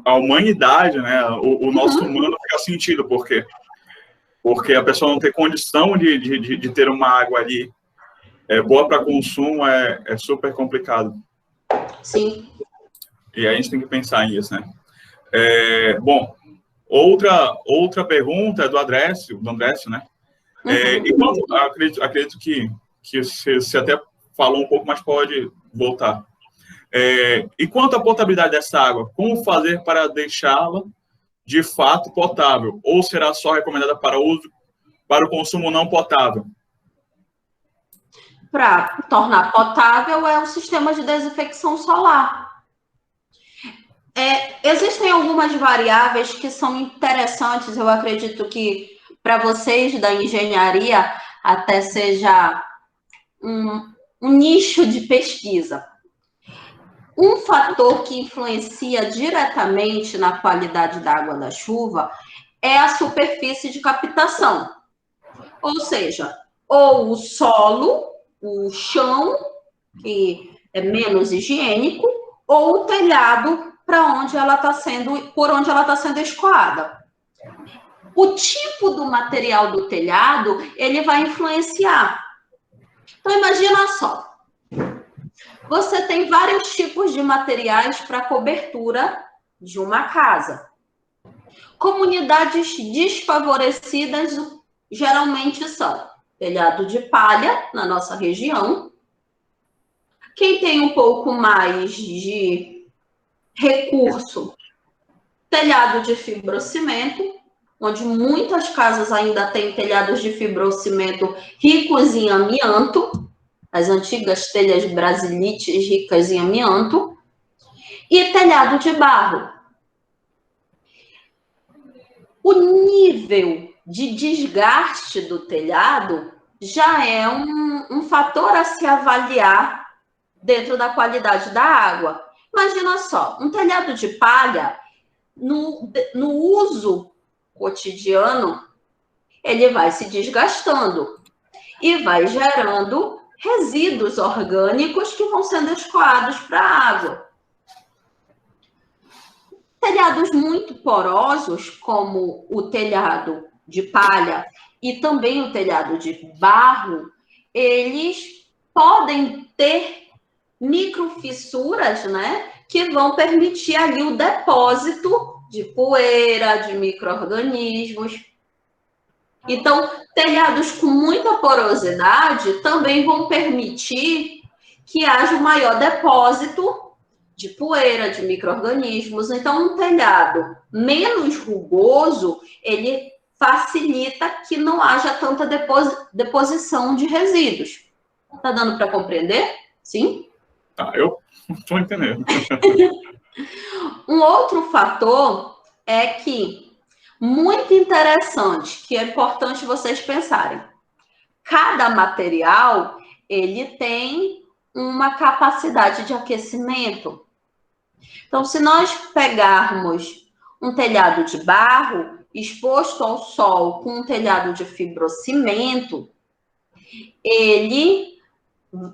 a humanidade, né, o nosso humano fica sentido, porque a pessoa não tem condição de ter uma água ali boa para consumo, é super complicado. Sim. E aí a gente tem que pensar nisso, né? Bom, outra pergunta é do Andrécio, né? Acredito que você até falou um pouco, mas pode voltar. E quanto à potabilidade dessa água, como fazer para deixá-la de fato potável? Ou será só recomendada para o consumo não potável? Para tornar potável é o sistema de desinfecção solar. Existem algumas variáveis que são interessantes, eu acredito que para vocês da engenharia até seja um nicho de pesquisa. Um fator que influencia diretamente na qualidade da água da chuva é a superfície de captação. Ou seja, ou o solo, o chão, que é menos higiênico, ou o telhado por onde ela está sendo escoada. O tipo do material do telhado, ele vai influenciar. Então, imagina só. Você tem vários tipos de materiais para cobertura de uma casa. Comunidades desfavorecidas geralmente são telhado de palha, na nossa região. Quem tem um pouco mais de recurso, telhado de fibrocimento, onde muitas casas ainda têm telhados de fibrocimento ricos em amianto, as antigas telhas brasilites ricas em amianto, e telhado de barro. O nível de desgaste do telhado já é um fator a se avaliar dentro da qualidade da água. Imagina só, um telhado de palha, no uso cotidiano, ele vai se desgastando e vai gerando resíduos orgânicos que vão sendo escoados para a água. Telhados muito porosos, como o telhado de palha e também o telhado de barro, eles podem ter microfissuras, né, que vão permitir ali o depósito de poeira, de micro-organismos. Então, telhados com muita porosidade também vão permitir que haja um maior depósito de poeira, de micro-organismos. Então, um telhado menos rugoso, ele facilita que não haja tanta deposição de resíduos. Tá dando para compreender? Sim? Eu estou entendendo. Um outro fator é que, muito interessante, que é importante vocês pensarem, cada material, ele tem uma capacidade de aquecimento. Então, se nós pegarmos um telhado de barro exposto ao sol com um telhado de fibrocimento,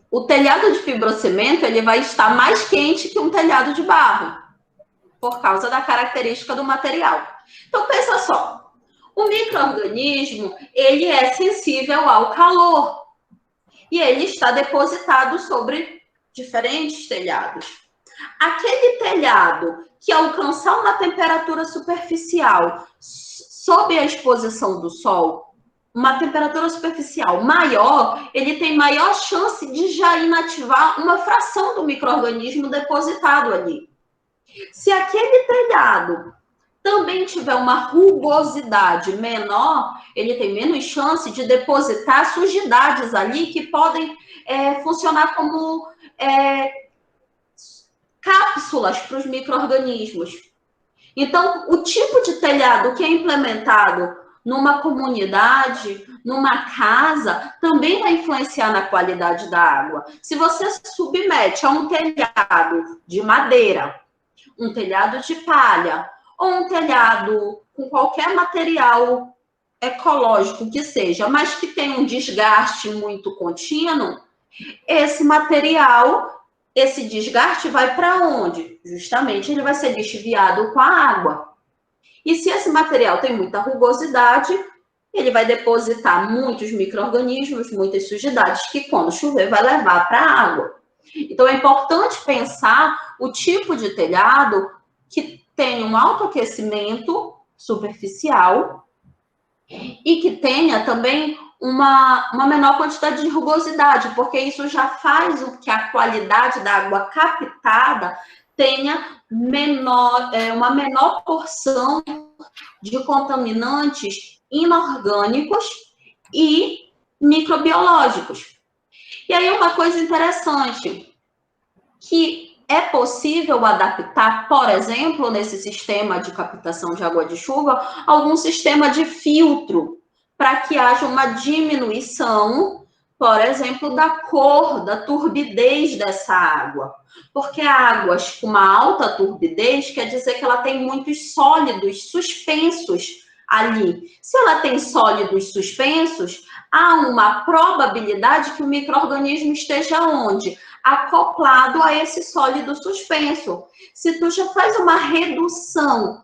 o telhado de fibrocimento ele vai estar mais quente que um telhado de barro, por causa da característica do material. Então, pensa só, o micro-organismo, ele é sensível ao calor, e ele está depositado sobre diferentes telhados. Aquele telhado que alcançar uma temperatura superficial sob a exposição do sol, uma temperatura superficial maior, ele tem maior chance de já inativar uma fração do micro-organismo depositado ali. Se aquele telhado também tiver uma rugosidade menor, ele tem menos chance de depositar sujidades ali que podem funcionar como cápsulas para os micro-organismos. Então, o tipo de telhado que é implementado numa comunidade, numa casa, também vai influenciar na qualidade da água. Se você submete a um telhado de madeira, um telhado de palha, ou um telhado com qualquer material ecológico que seja, mas que tem um desgaste muito contínuo, esse material, esse desgaste vai para onde? Justamente ele vai ser desviado com a água. E se esse material tem muita rugosidade, ele vai depositar muitos micro-organismos, muitas sujidades, que quando chover vai levar para a água. Então, é importante pensar o tipo de telhado que tem um alto aquecimento superficial e que tenha também uma menor quantidade de rugosidade, porque isso já faz com que a qualidade da água captada tenha uma menor porção de contaminantes inorgânicos e microbiológicos. E aí uma coisa interessante, que é possível adaptar, por exemplo, nesse sistema de captação de água de chuva, algum sistema de filtro, para que haja uma diminuição, por exemplo, da cor, da turbidez dessa água. Porque águas com uma alta turbidez quer dizer que ela tem muitos sólidos suspensos ali. Se ela tem sólidos suspensos, há uma probabilidade que o micro-organismo esteja onde? Acoplado a esse sólido suspenso. Se tu já faz uma redução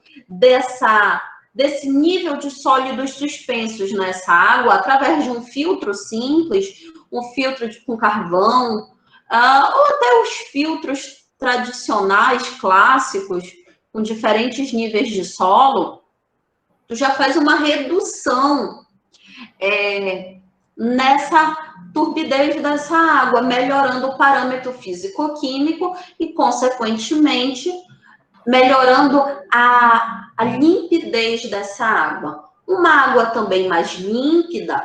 desse nível de sólidos suspensos nessa água, através de um filtro simples, um filtro com carvão, ou até os filtros tradicionais, clássicos, com diferentes níveis de solo, tu já faz uma redução nessa turbidez dessa água, melhorando o parâmetro físico-químico e, consequentemente, melhorando a limpidez dessa água. Uma água também mais límpida,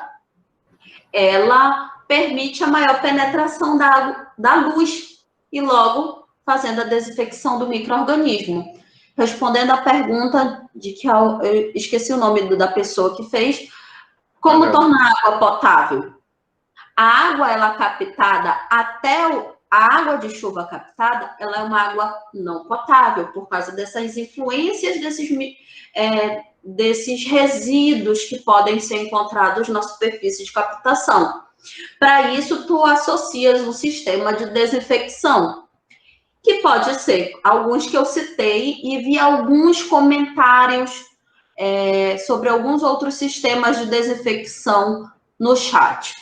ela permite a maior penetração da luz e logo fazendo a desinfecção do micro-organismo. Respondendo à pergunta de que eu esqueci o nome da pessoa que fez, como tornar a água potável? A água, ela captada a água de chuva captada, ela é uma água não potável, por causa dessas influências desses resíduos que podem ser encontrados na superfície de captação. Para isso, tu associas um sistema de desinfecção, que pode ser alguns que eu citei, e vi alguns comentários sobre alguns outros sistemas de desinfecção no chat.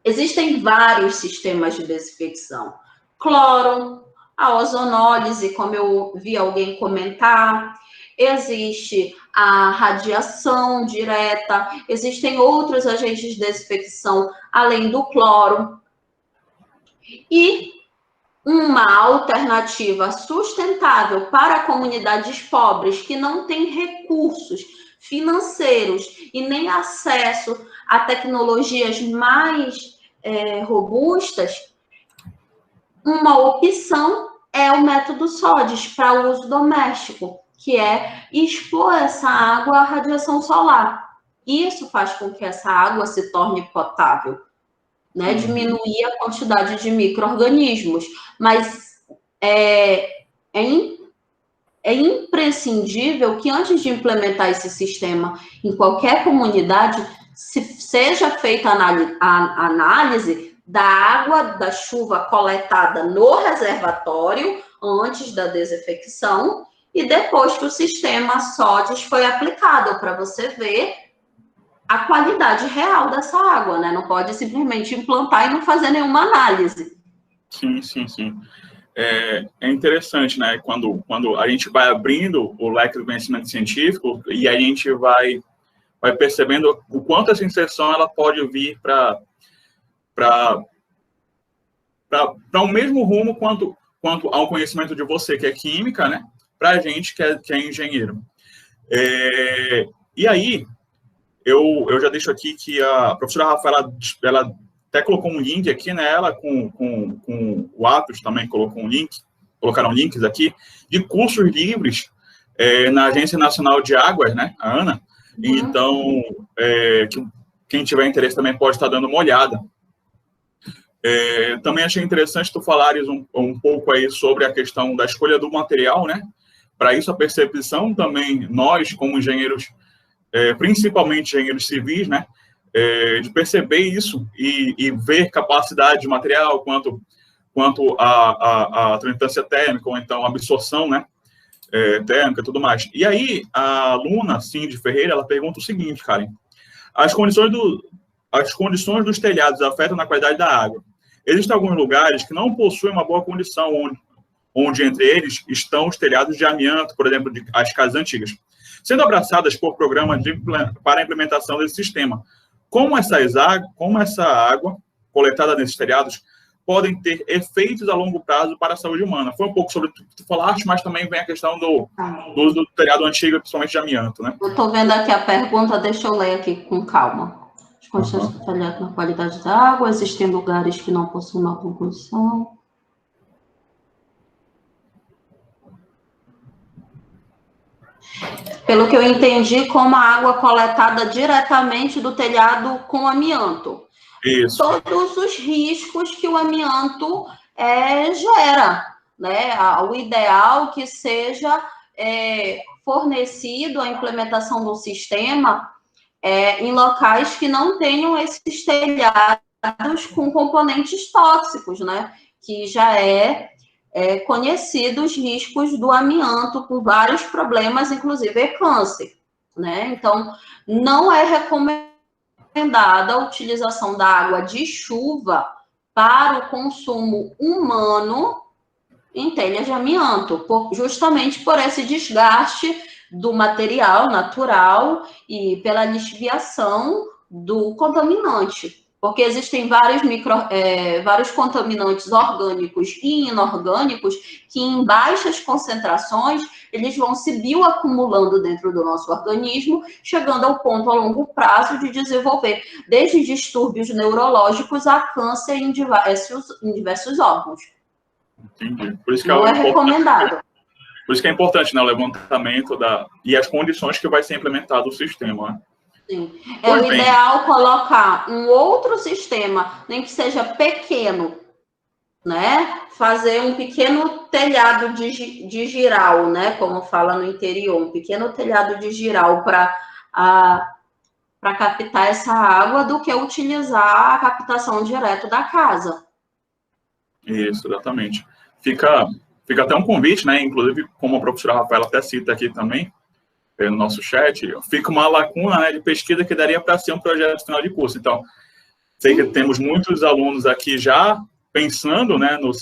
Existem vários sistemas de desinfecção. Cloro, a ozonólise, como eu vi alguém comentar, existe a radiação direta, existem outros agentes de desinfecção além do cloro. E uma alternativa sustentável para comunidades pobres que não têm recursos financeiros e nem acesso a tecnologias mais robustas, uma opção é o método SODES para uso doméstico, que é expor essa água à radiação solar. Isso faz com que essa água se torne potável, né? Diminuir a quantidade de micro-organismos. Mas é imprescindível que, antes de implementar esse sistema em qualquer comunidade, seja feita a análise da água da chuva coletada no reservatório antes da desinfecção e depois que o sistema SODES foi aplicado, para você ver a qualidade real dessa água, né? Não pode simplesmente implantar e não fazer nenhuma análise. Sim, sim, sim. É interessante, né? Quando a gente vai abrindo o leque do conhecimento científico e a gente vai percebendo o quanto essa inserção ela pode vir para o mesmo rumo quanto ao conhecimento de você, que é química, né? Para a gente, que é engenheiro. E aí, eu já deixo aqui que a professora Rafaela, ela até colocou um link aqui, né? Ela com o Atos também colocou um link, colocaram links aqui, de cursos livres na Agência Nacional de Águas, né? A ANA. Então, quem tiver interesse também pode estar dando uma olhada. Também achei interessante tu falares um pouco aí sobre a questão da escolha do material, né? Para isso, a percepção também, nós, como engenheiros, principalmente engenheiros civis, né? De perceber isso e ver capacidade de material, quanto a transitância térmica, ou então a absorção, né? Térmica e tudo mais. E aí, a aluna, Cindy Ferreira, ela pergunta o seguinte, Karen: as condições dos telhados afetam na qualidade da água. Existem alguns lugares que não possuem uma boa condição, onde entre eles estão os telhados de amianto, por exemplo, as casas antigas, sendo abraçadas por programas para a implementação desse sistema. Como essa água coletada nesses telhados podem ter efeitos a longo prazo para a saúde humana? Foi um pouco sobre o que tu falaste, mas também vem a questão do uso do telhado antigo, principalmente de amianto, né? Eu estou vendo aqui a pergunta, deixa eu ler aqui com calma. As condições do telhado na qualidade da água, existem lugares que não possuem uma boa condição. Pelo que eu entendi, como a água coletada diretamente do telhado com amianto. Isso. Todos os riscos que o amianto gera, né? O ideal que seja fornecido a implementação do sistema em locais que não tenham esses telhados com componentes tóxicos, né? Que já conhecido os riscos do amianto por vários problemas, inclusive câncer, né? Então, não é recomendada a utilização da água de chuva para o consumo humano em telhas de amianto, justamente por esse desgaste do material natural e pela lixiviação do contaminante. Porque existem vários contaminantes orgânicos e inorgânicos que, em baixas concentrações, eles vão se bioacumulando dentro do nosso organismo, chegando ao ponto, a longo prazo, de desenvolver desde distúrbios neurológicos a câncer em diversos órgãos. Entendi. Por isso que não é recomendado. Por isso que é importante, né, o levantamento e as condições que vai ser implementado o sistema, né? Sim. É o ideal colocar um outro sistema, nem que seja pequeno, né? Fazer um pequeno telhado de giral, né? Como fala no interior, um pequeno telhado de giral para captar essa água do que utilizar a captação direto da casa. Isso, exatamente. Fica até um convite, né? Inclusive, como a professora Rafaela até cita aqui também, no nosso chat, fica uma lacuna, né, de pesquisa que daria para ser um projeto final de curso. Então, sei que temos muitos alunos aqui já pensando, né, no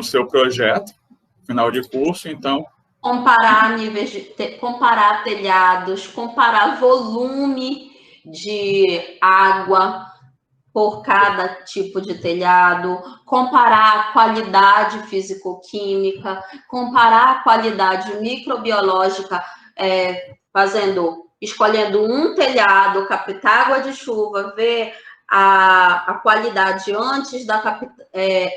seu projeto final de curso, então... Comparar níveis comparar telhados, comparar volume de água por cada tipo de telhado, comparar a qualidade físico-química, comparar a qualidade microbiológica, escolhendo um telhado, captar água de chuva, ver a qualidade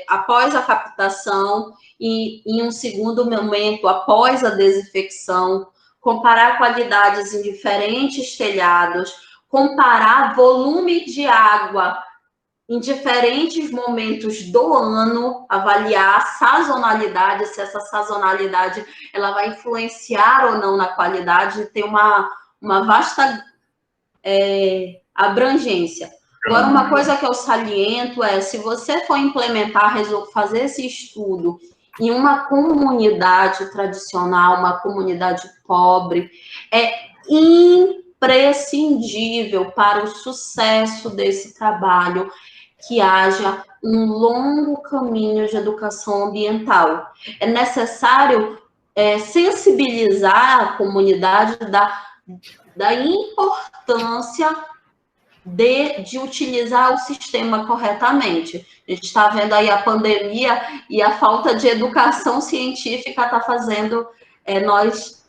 após a captação e em um segundo momento após a desinfecção, comparar qualidades em diferentes telhados, comparar volume de água em diferentes momentos do ano, avaliar a sazonalidade, se essa sazonalidade ela vai influenciar ou não na qualidade, ter uma vasta abrangência. Agora, uma coisa que eu saliento é, se você for implementar, fazer esse estudo em uma comunidade tradicional, uma comunidade pobre, é imprescindível para o sucesso desse trabalho que haja um longo caminho de educação ambiental. É necessário sensibilizar a comunidade da importância de utilizar o sistema corretamente. A gente está vendo aí a pandemia e a falta de educação científica está fazendo nós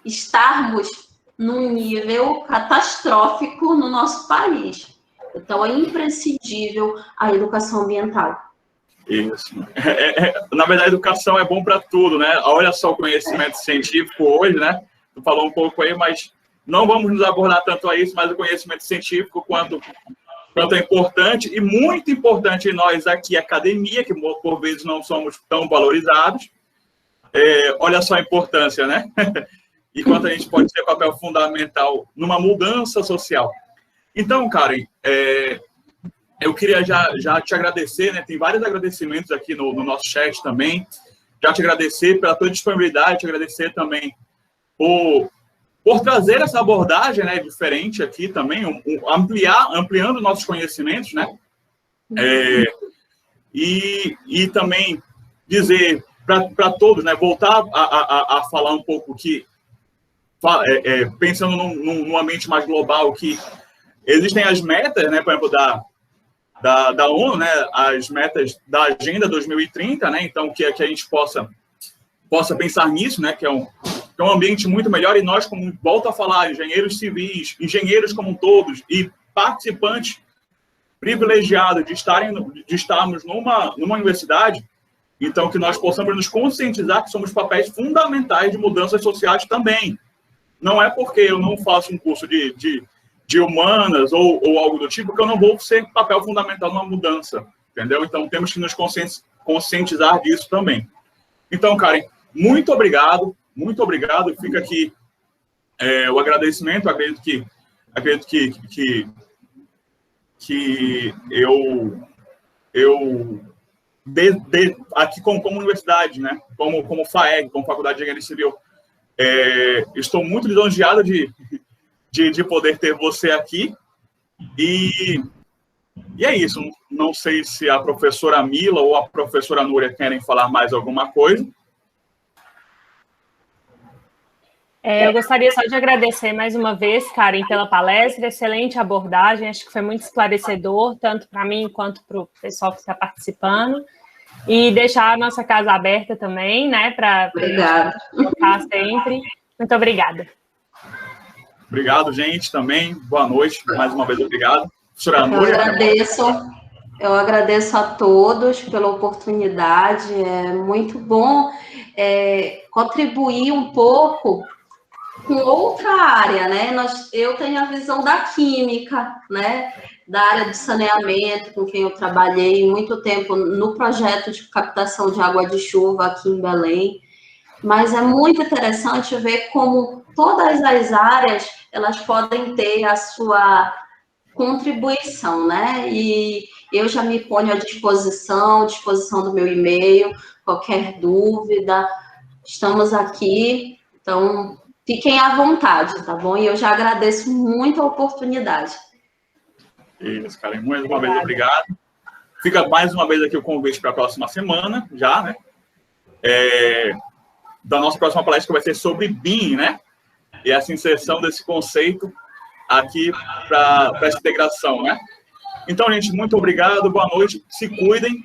estarmos num nível catastrófico no nosso país. Então, é imprescindível a educação ambiental. Isso. Na verdade, a educação é bom para tudo, né? Olha só o conhecimento científico hoje, né? Tu falou um pouco aí, mas não vamos nos abordar tanto a isso, mas o conhecimento científico quanto é importante, e muito importante nós aqui, academia, que por vezes não somos tão valorizados. Olha só a importância, né? E quanto a gente pode ter papel fundamental numa mudança social. Então, Karen, eu queria já te agradecer, né? Tem vários agradecimentos aqui no nosso chat também. Já te agradecer pela tua disponibilidade, te agradecer também por trazer essa abordagem, né, diferente aqui também, ampliando nossos conhecimentos, né? E também dizer para todos, né, voltar a falar um pouco que, pensando num ambiente mais global, que existem as metas, né, por exemplo, da ONU, né, as metas da Agenda 2030, né, então que a gente possa pensar nisso, né, que é um ambiente muito melhor, e nós, como volto a falar, engenheiros civis, engenheiros como todos, e participantes privilegiados de estarmos numa universidade, então que nós possamos nos conscientizar que somos papéis fundamentais de mudanças sociais também. Não é porque eu não faço um curso de humanas ou algo do tipo que eu não vou ser papel fundamental numa mudança, entendeu? Então temos que nos conscientizar disso também. Então, Karen, muito obrigado. Fica aqui o agradecimento. Acredito que eu aqui como universidade, né, como FAEG, como Faculdade de Engenharia Civil, estou muito lisonjeado de poder ter você aqui. E é isso. Não sei se a professora Mila ou a professora Núria querem falar mais alguma coisa. Eu gostaria só de agradecer mais uma vez, Karen, pela palestra, excelente abordagem, acho que foi muito esclarecedor, tanto para mim quanto para o pessoal que está participando, e deixar a nossa casa aberta também, né, para tocar sempre. Muito obrigada. Obrigado, gente, também. Boa noite, mais uma vez, obrigado. Eu agradeço a todos pela oportunidade, é muito bom contribuir um pouco com outra área, né? Eu tenho a visão da química, né? Da área de saneamento, com quem eu trabalhei muito tempo no projeto de captação de água de chuva aqui em Belém. Mas é muito interessante ver como todas as áreas elas podem ter a sua contribuição, né? E eu já me ponho à disposição do meu e-mail, qualquer dúvida, estamos aqui, então fiquem à vontade, tá bom? E eu já agradeço muito a oportunidade. Isso, Karen, mais uma vez, obrigado. Fica mais uma vez aqui o convite para a próxima semana, já, né? Da nossa próxima palestra que vai ser sobre BIM, né? E essa inserção desse conceito aqui para essa integração, né? Então, gente, muito obrigado, boa noite, se cuidem,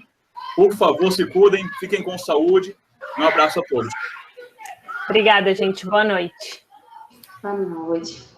por favor, se cuidem, fiquem com saúde. Um abraço a todos. Obrigada, gente, boa noite. Boa noite.